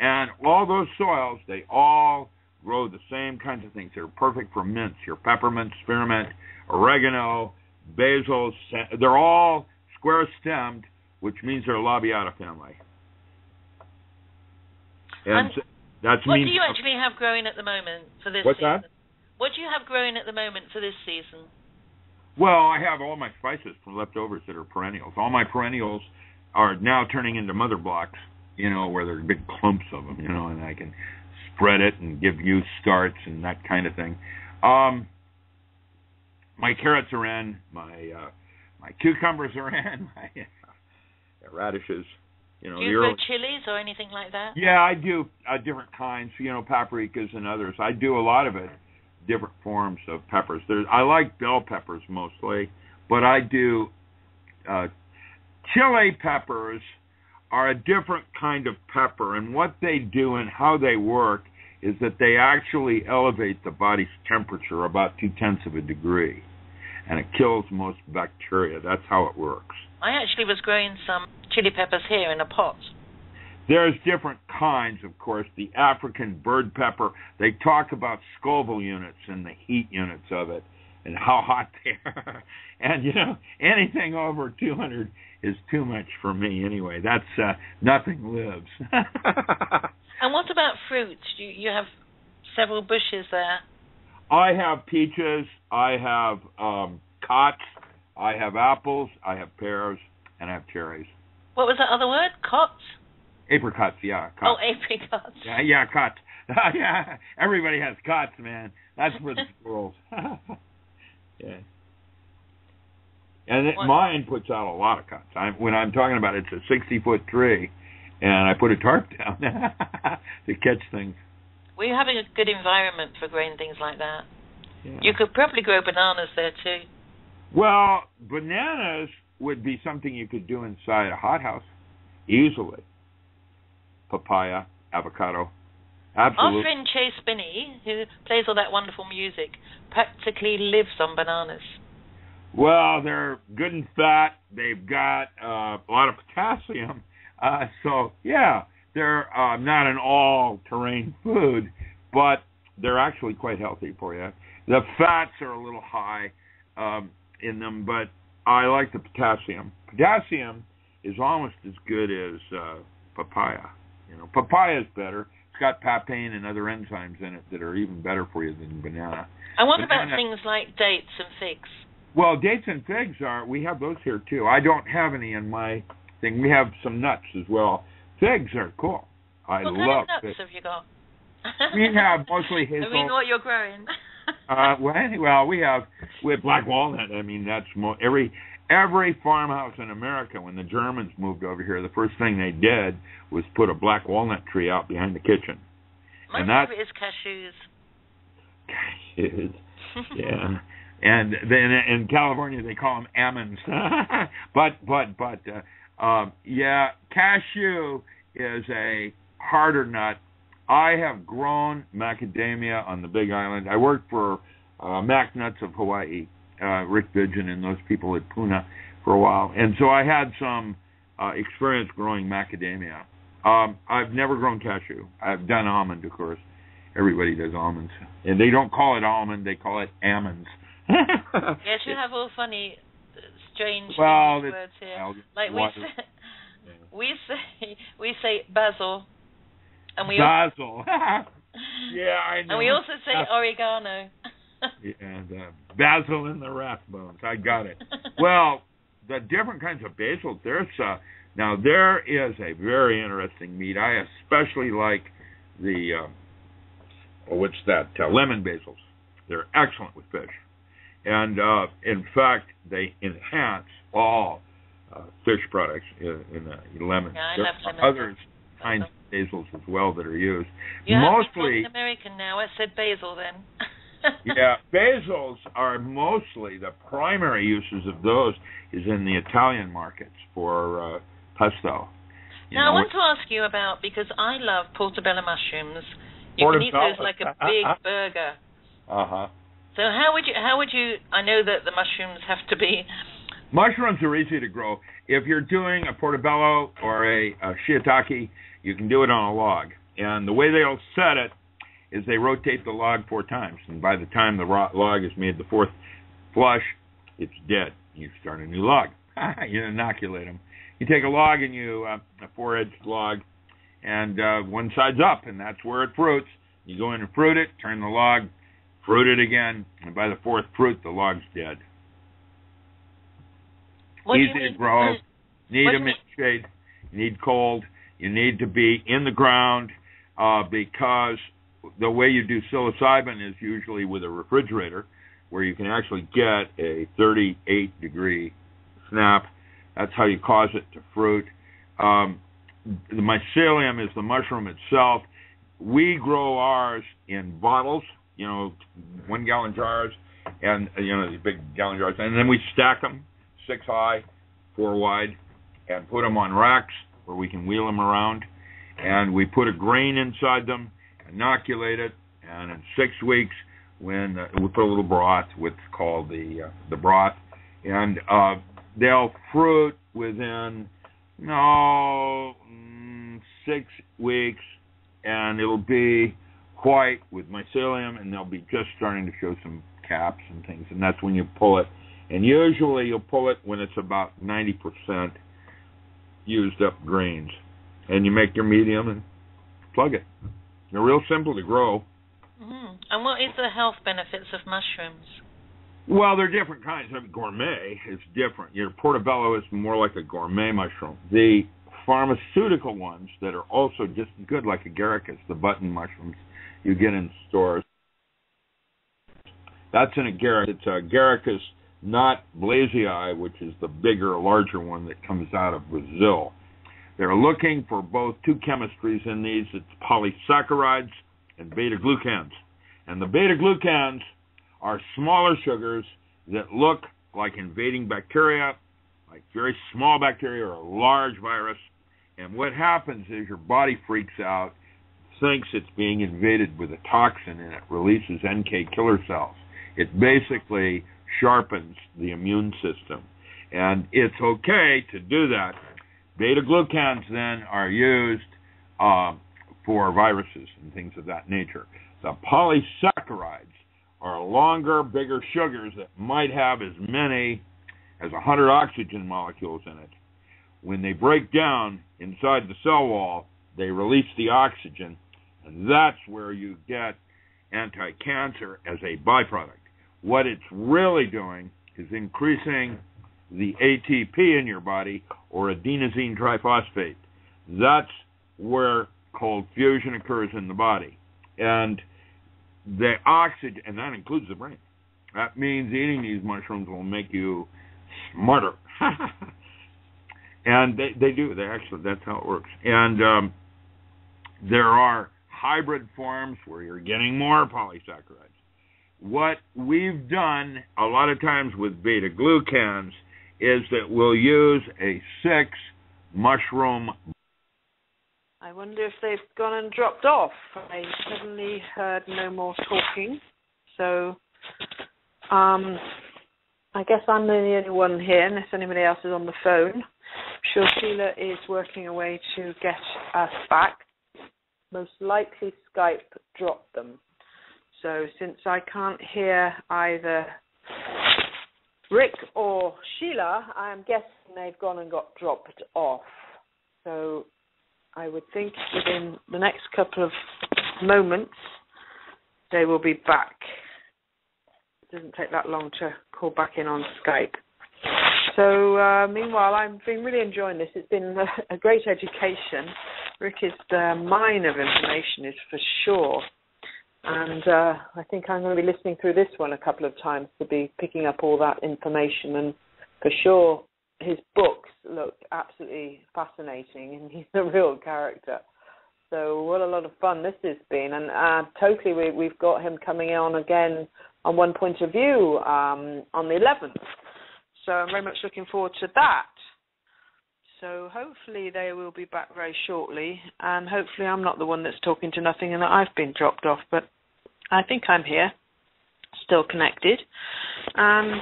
And all those soils, they all grow the same kinds of things. They're perfect for mints, your peppermint, spearmint, oregano, basil. They're all square-stemmed, which means they're Labiata family. And that's what do you actually have growing at the moment for this season? What's that? What do you have growing at the moment for this season? Well, I have all my spices from leftovers that are perennials. All my perennials are now turning into mother blocks. Where there are big clumps of them, and I can spread it and give you starts and that kind of thing. My carrots are in, my cucumbers are in, my radishes. Do you grow chilies or anything like that? Yeah, I do different kinds, paprikas and others. I do a lot of it, different forms of peppers. I like bell peppers mostly, but I do chili peppers are a different kind of pepper, and what they do and how they work is that they actually elevate the body's temperature about 0.2 of a degree, and it kills most bacteria. That's how it works. I actually was growing some chili peppers here in a pot. There's different kinds, of course. The African bird pepper, they talk about Scoville units and the heat units of it and how hot they are. And, anything over 200 is too much for me anyway. That's nothing lives. And what about fruits? You have several bushes there. I have peaches, I have cots, I have apples, I have pears, and I have cherries. What was that other word? Cots? Apricots, yeah. Cots. Oh, apricots. Yeah, cots. Yeah, everybody has cots, man. That's for the squirrels. Yeah. And mine puts out a lot of cuts. When I'm talking about it, it's a 60-foot tree, and I put a tarp down to catch things. Well, you're having a good environment for growing things like that. Yeah. You could probably grow bananas there, too. Well, bananas would be something you could do inside a hothouse, easily. Papaya, avocado, absolutely. Our friend Chase Binney, who plays all that wonderful music, practically lives on bananas. Well, they're good and fat. They've got a lot of potassium. So, yeah, they're not an all-terrain food, but they're actually quite healthy for you. The fats are a little high in them, but I like the potassium. Potassium is almost as good as papaya. Papaya is better. It's got papain and other enzymes in it that are even better for you than banana. And what about things like dates and figs? Well, dates and figs we have those here too. I don't have any in my thing. We have some nuts as well. Figs are cool. I love what kind of nuts figs. have you got? We have mostly hazel. I mean, what you're growing. Well, we have black walnut. I mean, that's every farmhouse in America. When the Germans moved over here, the first thing they did was put a black walnut tree out behind the kitchen. My favorite is cashews. Cashews, yeah. And then in California they call them almonds. Yeah, cashew is a harder nut. I have grown macadamia on the Big Island. I worked for Mac Nuts of Hawaii, Rick Vidgen and those people at Puna for a while. And so I had some experience growing macadamia. I've never grown cashew. I've done almond, of course. Everybody does almonds. And they don't call it almond, they call it almonds. Yes, you have all funny, strange words here. Like we say basil. And we basil. Yeah, I know. And we also say oregano. And basil in the rathbones. I got it. Well, the different kinds of basil. There is a very interesting meat. I especially like the lemon basils. They're excellent with fish, and in fact, they enhance all fish products in lemon. Yeah, I there love are lemon. other kinds of basils as well that are used. You mostly have American now. I said basil then. Yeah, basils are mostly, the primary uses of those is in the Italian markets for pesto. Now, I want to ask you about, because I love portobello mushrooms. You can eat those like a big burger. Uh-huh. So how would you, I know that the mushrooms have to be... Mushrooms are easy to grow. If you're doing a portobello or a shiitake, you can do it on a log. And the way they'll set it is they rotate the log 4 times. And by the time the log is made the 4th flush, it's dead. You start a new log. You inoculate them. You take a log and a 4-edged log, and one side's up, and that's where it fruits. You go in and fruit it, turn the log, fruit it again, and by the 4th fruit, the log's dead. Easy to grow. Need a shade. You need cold. You need to be in the ground because the way you do psilocybin is usually with a refrigerator, where you can actually get a 38-degree snap. That's how you cause it to fruit. The mycelium is the mushroom itself. We grow ours in bottles, 1-gallon jars, and these big gallon jars, and then we stack them 6 high, 4 wide, and put them on racks where we can wheel them around. And we put a grain inside them, inoculate it, and in 6 weeks, when we put a little broth, what's called the broth, and they'll fruit within 6 weeks, and it'll be white with mycelium, and they'll be just starting to show some caps and things, and that's when you pull it. And usually you'll pull it when it's about 90% used up grains. And you make your medium and plug it. They're real simple to grow. Mm-hmm. And what is the health benefits of mushrooms? Well, they're different kinds. Gourmet is different. Your portobello is more like a gourmet mushroom. The pharmaceutical ones that are also just good, like agaricus, the button mushrooms you get in stores. That's an agaricus. It's agaricus, not blazei, which is the bigger, larger one that comes out of Brazil. They're looking for both 2 chemistries in these. It's polysaccharides and beta-glucans. And the beta-glucans are smaller sugars that look like invading bacteria, like very small bacteria or a large virus. And what happens is your body freaks out, thinks it's being invaded with a toxin, and it releases NK killer cells. It basically sharpens the immune system. And it's okay to do that. Beta-glucans then are used for viruses and things of that nature. The polysaccharides are longer, bigger sugars that might have as many as 100 oxygen molecules in it. When they break down inside the cell wall, they release the oxygen, And that's where you get anti-cancer as a byproduct. What it's really doing is increasing the ATP in your body, or adenosine triphosphate. That's where cold fusion occurs in the body. And the oxygen, and that includes the brain. That means eating these mushrooms will make you smarter. And they do. They actually, that's how it works. And there are hybrid forms where you're getting more polysaccharides. What we've done a lot of times with beta-glucans is that we'll use a 6-mushroom. I wonder if they've gone and dropped off. I suddenly heard no more talking. So I guess I'm the only one here, unless anybody else is on the phone. I'm sure Sheila is working a way to get us back. Most likely Skype dropped them. So since I can't hear either Rick or Sheila, I'm guessing they've gone and got dropped off. So I would think within the next couple of moments they will be back. It doesn't take that long to call back in on Skype. So meanwhile, I've been really enjoying this. It's been a great education. Rick is the mine of information, is for sure. And I think I'm going to be listening through this one a couple of times to be picking up all that information. And for sure, his books look absolutely fascinating, and he's a real character. So what a lot of fun this has been. And totally, we've got him coming on again on One Point of View on the 11th. So I'm very much looking forward to that. So hopefully they will be back very shortly, and hopefully I'm not the one that's talking to nothing and that I've been dropped off, but I think I'm here, still connected. And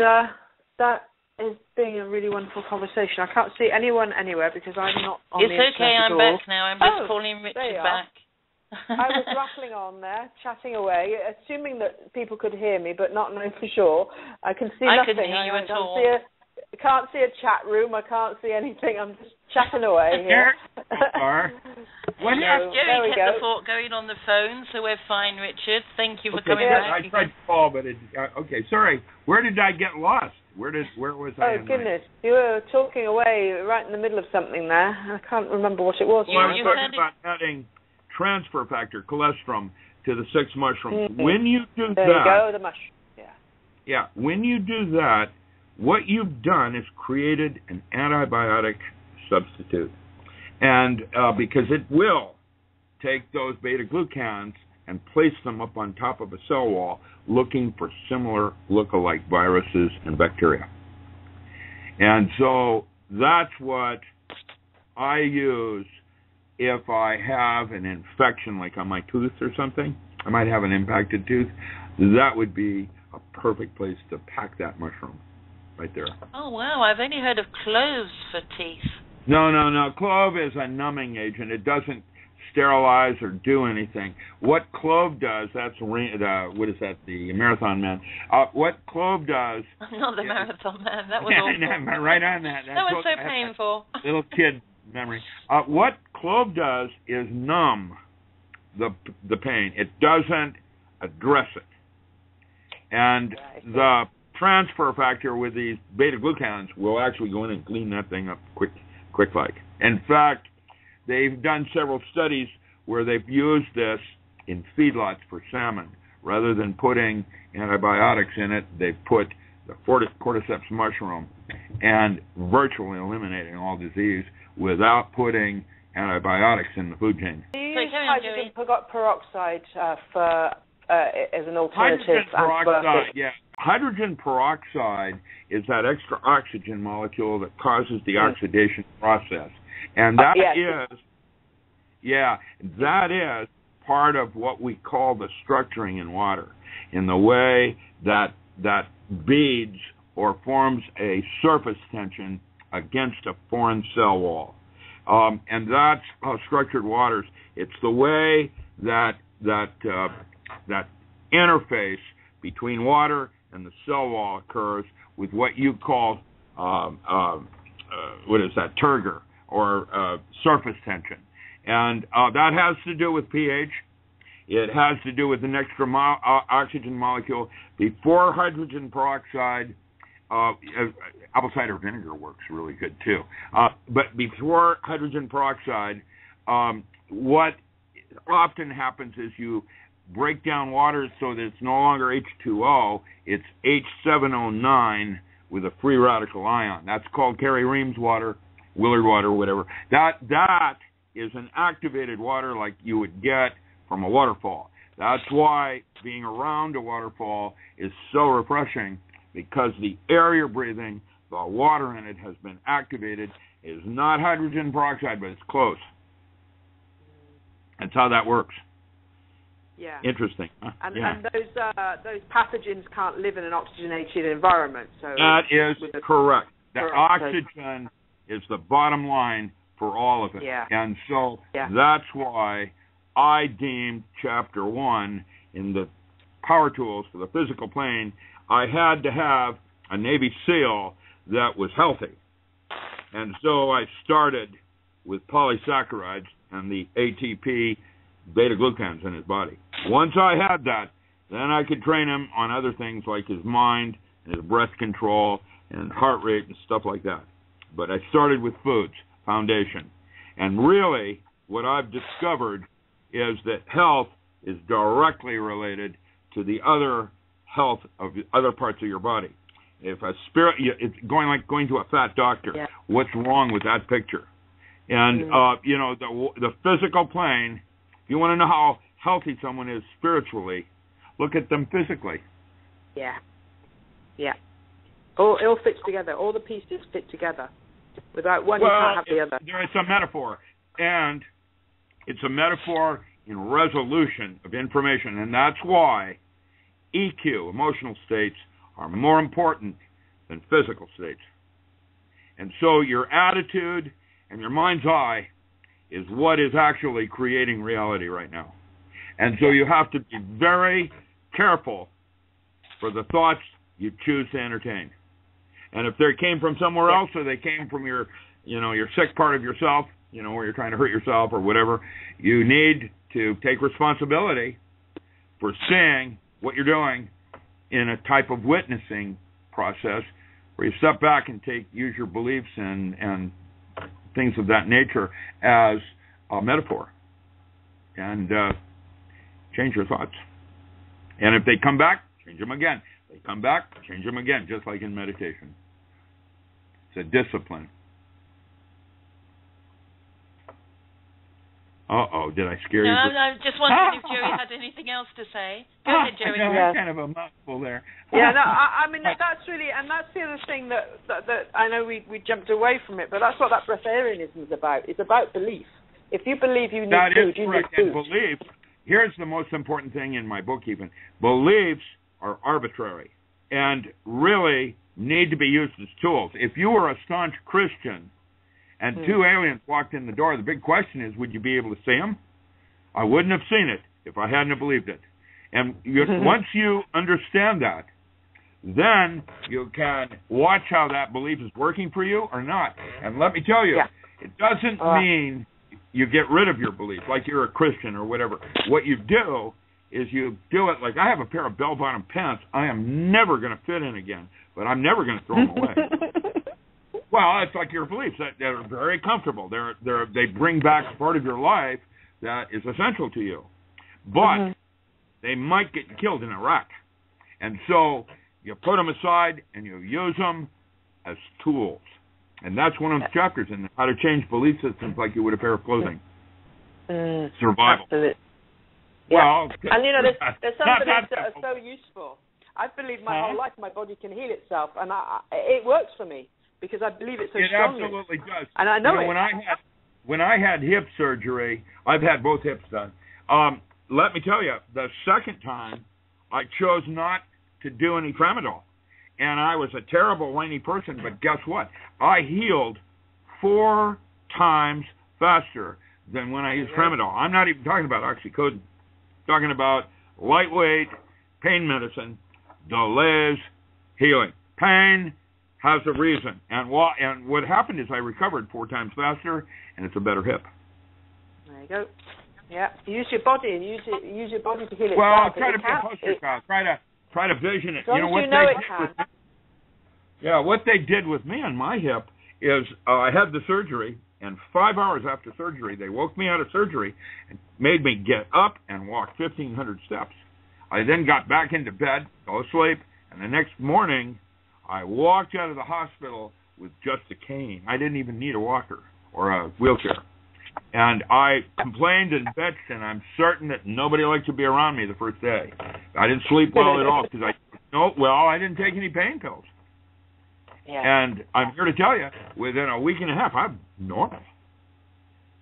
that is being a really wonderful conversation. I can't see anyone anywhere because I'm not on the internet. It's okay, I'm back now. I'm just calling Richard back. I was rattling on there, chatting away, assuming that people could hear me, but not knowing for sure. I can see nothing. I couldn't hear you at all. I can't see a chat room. I can't see anything. I'm just chatting away here. Jerry kept the fort going on the phone, so we're fine, Richard. Thank you for coming back. I tried to call, but okay. Sorry. Where did I get lost? Where was I? Oh goodness, you were talking away right in the middle of something there. I can't remember what it was. Well, I was talking about adding transfer factor, cholesterol, to the 6 mushrooms. Mm-hmm. When you do that, there you go, the mushroom. Yeah. When you do that, what you've done is created an antibiotic substitute. And because it will take those beta-glucans and place them up on top of a cell wall looking for similar look-alike viruses and bacteria. And so that's what I use if I have an infection like on my tooth or something. I might have an impacted tooth. That would be a perfect place to pack that mushroom. Right there. Oh, wow. I've only heard of cloves for teeth. No. Clove is a numbing agent. It doesn't sterilize or do anything. What clove does, that's, what is that, the Marathon Man. What clove does... I'm not the Marathon Man. That was awful. Right on that. That was so painful. Little kid memory. What clove does is numb the pain. It doesn't address it. And the transfer factor with these beta-glucans will actually go in and clean that thing up quick like. In fact, they've done several studies where they've used this in feedlots for salmon. Rather than putting antibiotics in it, they've put the cordyceps mushroom and virtually eliminating all disease without putting antibiotics in the food chain. Do you use hydrogen peroxide as an alternative? Hydrogen peroxide, yeah. Hydrogen peroxide is that extra oxygen molecule that causes the oxidation process. And that is part of what we call the structuring in water, in the way that beads or forms a surface tension against a foreign cell wall. And that's how structured waters, it's the way that interface between water and the cell wall occurs with what you call, turgor, or surface tension. And that has to do with pH, It has to do with an extra oxygen molecule. Before hydrogen peroxide, apple cider vinegar works really good too. But before hydrogen peroxide, what often happens is you break down water so that it's no longer H2O, it's H709 with a free radical ion. That's called Carey-Reams water, Willard water, whatever. That is an activated water like you would get from a waterfall. That's why being around a waterfall is so refreshing, because the air you're breathing, the water in it has been activated. It is not hydrogen peroxide, but it's close. That's how that works. Yeah. Interesting. And those pathogens can't live in an oxygenated environment. So that is correct. The oxygen is the bottom line for all of it. Yeah. And so that's why I deemed Chapter 1 in the Power Tools for the Physical Plane, I had to have a Navy SEAL that was healthy. And so I started with polysaccharides and the ATP beta-glucans in his body. Once I had that, then I could train him on other things like his mind and his breath control and heart rate and stuff like that. But I started with foods, foundation. And really, what I've discovered is that health is directly related to the other health of the other parts of your body. If a spirit, it's going to a fat doctor. Yeah. What's wrong with that picture? And the physical plane. If you want to know how healthy someone is spiritually, look at them physically. Yeah. Yeah. It all fits together. All the pieces fit together. Without one, you can't have the other. It's a metaphor. And it's a metaphor in resolution of information. And that's why EQ, emotional states, are more important than physical states. And so your attitude and your mind's eye is what is actually creating reality right now. And so you have to be very careful for the thoughts you choose to entertain. And if they came from somewhere else, or they came from your sick part of yourself, where you're trying to hurt yourself or whatever, you need to take responsibility for seeing what you're doing in a type of witnessing process where you step back and use your beliefs and things of that nature as a metaphor, and change your thoughts. And if they come back, change them again. If they come back, change them again, just like in meditation. It's a discipline. Did I scare you? No, I just wondered if Jerry had anything else to say. Go ahead, Jerry. That's kind of a mouthful there. Yeah, no, I mean, that's really, and that's the other thing that I know we jumped away from it, but that's what that breatharianism is about. It's about belief. If you believe you need food, you need food. And belief, here's the most important thing in my book even. Beliefs are arbitrary and really need to be used as tools. If you were a staunch Christian and two aliens walked in the door, the big question is, would you be able to see them? I wouldn't have seen it if I hadn't believed it. And once you understand that, then you can watch how that belief is working for you or not. And let me tell you, it doesn't mean you get rid of your belief, like you're a Christian or whatever. What you do is you do it like, I have a pair of bell-bottom pants I am never going to fit in again, but I'm never going to throw them away. Well, it's like your beliefs. They're very comfortable. They bring back a part of your life that is essential to you. But they might get killed in Iraq. And so you put them aside and you use them as tools. And that's one of the chapters in how to change belief systems like you would a pair of clothing. Survival. Absolutely. Well, and there's some beliefs that are so useful. I've believed my whole life my body can heal itself, and it works for me because I believe it so strongly. It absolutely does. And I know it. When I had hip surgery, I've had both hips done. Let me tell you, the second time, I chose not to do any tramadol. And I was a terrible, whiny person, but guess what? I healed 4 times faster than when I used tramadol. I'm not even talking about oxycodone. I'm talking about lightweight pain medicine delays healing. Pain has a reason. And what happened is I recovered 4 times faster, and it's a better hip. There you go. Yeah, use your body and use your body to heal itself. Well, try to be a poster child. Try to vision it. As long as what they did with me on my hip is I had the surgery, and 5 hours after surgery, they woke me out of surgery and made me get up and walk 1,500 steps. I then got back into bed, go to sleep, and the next morning, I walked out of the hospital with just a cane. I didn't even need a walker or a wheelchair. And I complained and bitched, and I'm certain that nobody liked to be around me the first day. I didn't sleep well at all because I didn't take any pain pills. Yeah. And I'm here to tell you, within a week and a half, I'm normal.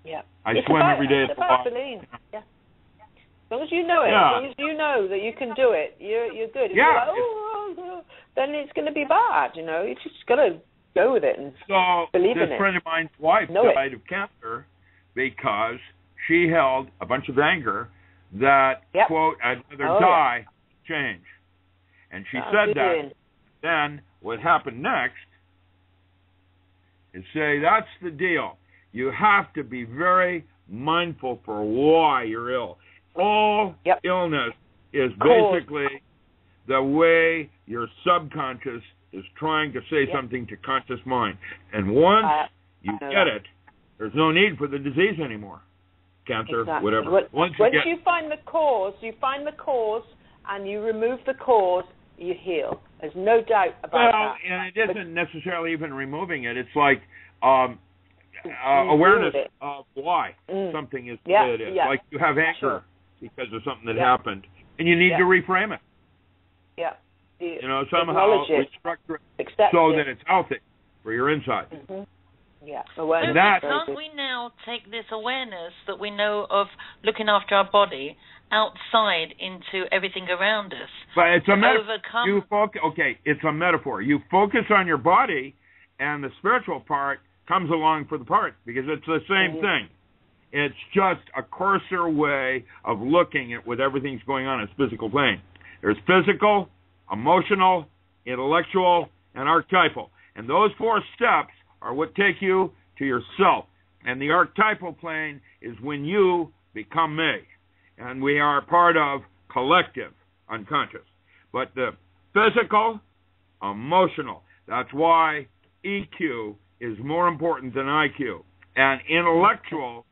Yeah. I swim every day at the lodge. Yeah. As long as you know it, as long as you know that you can do it, you're good. If you're like, then it's going to be bad, you know. You just got to go with it and believe in it. So this friend of mine's wife died of cancer because she held a bunch of anger that, quote, I'd rather die change. And she said that. Then what happened next is say, that's the deal. You have to be very mindful for why you're ill. All illness is basically the way your subconscious is trying to say something to conscious mind. And once you get it, there's no need for the disease anymore. Cancer, whatever. Once you find the cause, and you remove the cause, you heal. There's no doubt about that. And it isn't necessarily even removing it. It's like awareness of why something is the way it is. Like you have anger because of something that happened, and you need to reframe it. Yeah. You know, somehow restructure it so that it's healthy for your inside. Mm-hmm. Yeah. And can't we now take this awareness that we know of looking after our body outside into everything around us? But it's a metaphor. It's a metaphor. You focus on your body, and the spiritual part comes along for the part because it's the same thing. It's just a coarser way of looking at what everything's going on in its physical plane. There's physical, emotional, intellectual, and archetypal. And those 4 steps are what take you to yourself. And the archetypal plane is when you become me. And we are part of collective unconscious. But the physical, emotional, that's why EQ is more important than IQ. And intellectual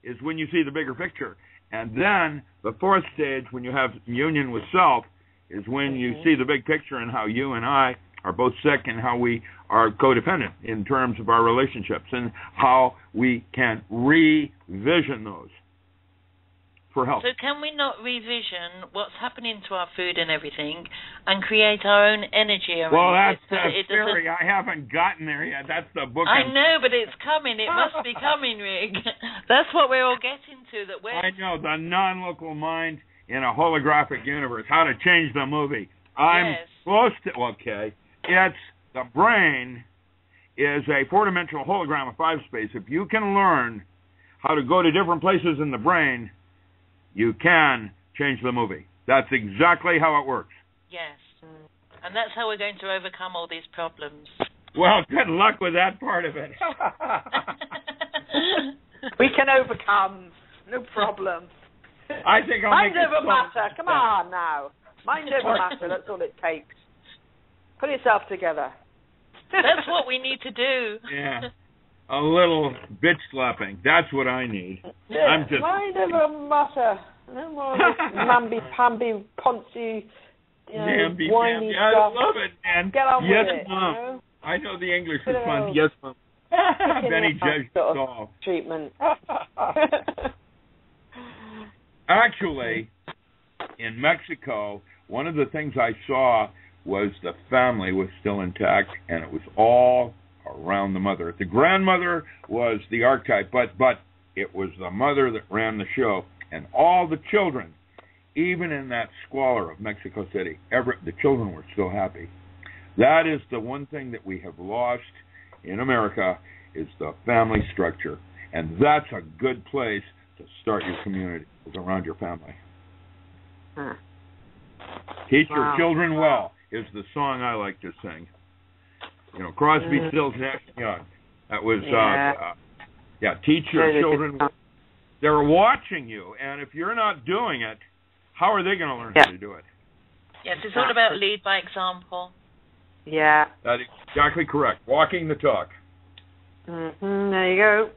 is when you see the bigger picture. And then the 4th stage, when you have union with self, is when you see the big picture and how you and I are both sick and how we are codependent in terms of our relationships and how we can revision those for health. So can we not revision what's happening to our food and everything and create our own energy around it? Well, that's the theory. I haven't gotten there yet. That's the book. I know, but it's coming. It must be coming, Rick. That's what we're all getting to. I know, the non-local mind in a holographic universe, how to change the movie. I'm close to, it's the brain is a 4-dimensional hologram of 5 space. If you can learn how to go to different places in the brain, you can change the movie. That's exactly how it works. Yes. And that's how we're going to overcome all these problems. Well, good luck with that part of it. We can overcome. No problem. I think I'll Mind over matter. Come on now. Mind over matter. That's all it takes. Put yourself together. That's what we need to do. Yeah. A little bitch slapping. That's what I need. Yeah. I'm just mind over matter. No more mamby-pamby, poncy, whiny stuff. I love it, man. Get on with it. Mom. You know? I know the English is fun. Yes, Mom. Benny judged us all. Treatment. Actually, in Mexico, one of the things I saw was the family was still intact, and it was all around the mother. The grandmother was the archetype, but it was the mother that ran the show, and all the children, even in that squalor of Mexico City, the children were still happy. That is the one thing that we have lost in America is the family structure, and that's a good place to start your community, is around your family. Teach your children well is the song I like to sing. You know, Crosby, Stills, Nash, Young. That was, teach your children well. they're watching you, and if you're not doing it, how are they going to learn how to do it? Yes, it's all about lead by example. Yeah. That is exactly correct. Walking the talk. There you go.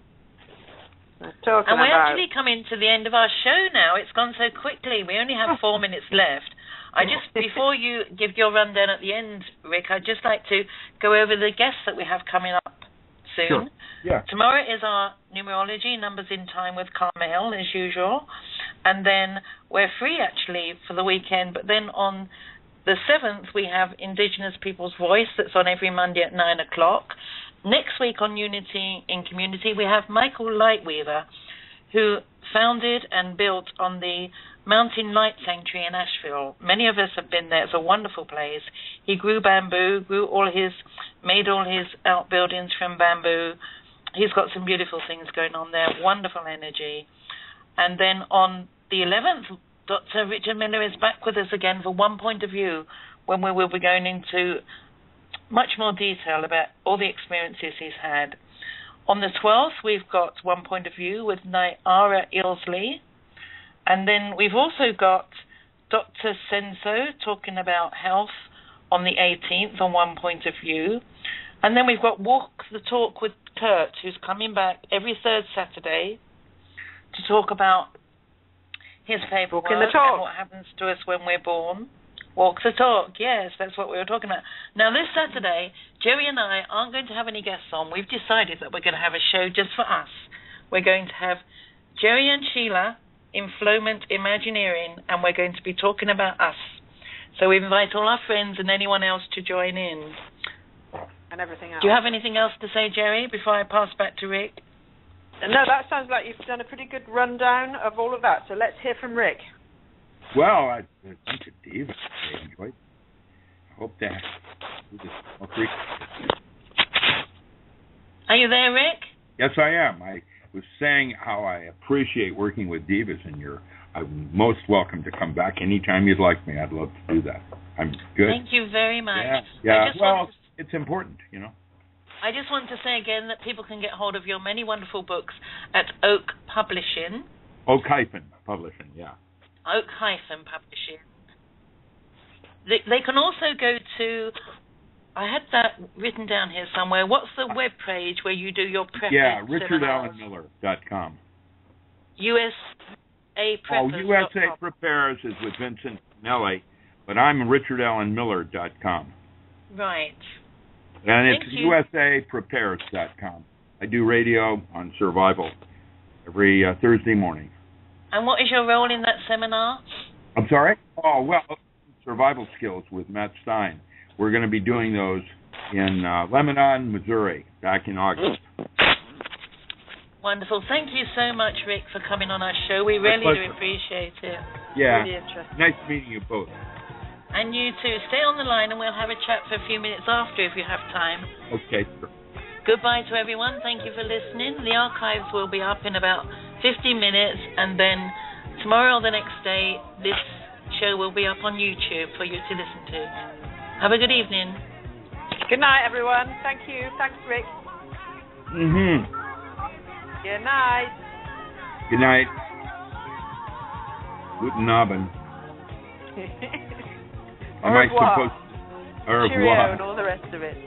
And we're actually coming to the end of our show now. It's gone so quickly. We only have 4 minutes left. Before you give your rundown at the end, Rick, I'd just like to go over the guests that we have coming up soon. Sure. Yeah. Tomorrow is our numerology, Numbers in Time with Carmel, as usual. And then we're free, actually, for the weekend. But then on the 7th, we have Indigenous People's Voice. That's on every Monday at 9 o'clock. Next week on Unity in Community, we have Michael Lightweaver, who founded and built on the Mountain Light Sanctuary in Asheville. Many of us have been there. It's a wonderful place. He grew bamboo, made all his outbuildings from bamboo. He's got some beautiful things going on there, wonderful energy. And then on the 11th, Dr. Richard Miller is back with us again for One Point of View, when we will be going into much more detail about all the experiences he's had. On the 12th, we've got One Point of View with Nyara Ilsley. And then we've also got Dr. Senso talking about health on the 18th on One Point of View. And then we've got Walk the Talk with Kurt, who's coming back every third Saturday to talk about his favourite work and what happens to us when we're born. Walk the talk, yes, that's what we were talking about. Now, this Saturday, Jerry and I aren't going to have any guests on. We've decided that we're going to have a show just for us. We're going to have Jerry and Sheila in Flowment Imagineering, and we're going to be talking about us. So we invite all our friends and anyone else to join in. And everything else. Do you have anything else to say, Jerry, before I pass back to Rick? No, that sounds like you've done a pretty good rundown of all of that. So let's hear from Rick. Well, a bunch of divas I enjoyed. I hope that. Are you there, Rick? Yes, I am. I was saying how I appreciate working with divas, and I'm most welcome to come back anytime you'd like me. I'd love to do that. I'm good. Thank you very much. Yeah. Well, it's important, you know. I just want to say again that people can get hold of your many wonderful books at Oak Publishing. Oak-Publishing, yeah. Oak-Publishing. They can also go to, I had that written down here somewhere. What's the web page where you do your preface? Yeah, richardalanmiller.com. USA Preppers. USA Prepares is with Vincent Nelly, but I'm richardalanmiller.com. Right. And it's usaprepares.com. I do radio on survival every Thursday morning. And what is your role in that seminar? I'm sorry? Oh, well, survival skills with Matt Stein. We're going to be doing those in Lebanon, Missouri, back in August. Wonderful. Thank you so much, Rick, for coming on our show. We really do appreciate it. Yeah. Really interesting. Nice meeting you both. And you too. Stay on the line and we'll have a chat for a few minutes after if you have time. Okay, sure. Goodbye to everyone. Thank you for listening. The archives will be up in about 50 minutes, and then tomorrow or the next day, this show will be up on YouTube for you to listen to. Have a good evening. Good night, everyone. Thank you. Thanks, Rick. Mm-hmm. Good night. Good night. Guten Abend. Au revoir. Au revoir. Cheerio and all the rest of it.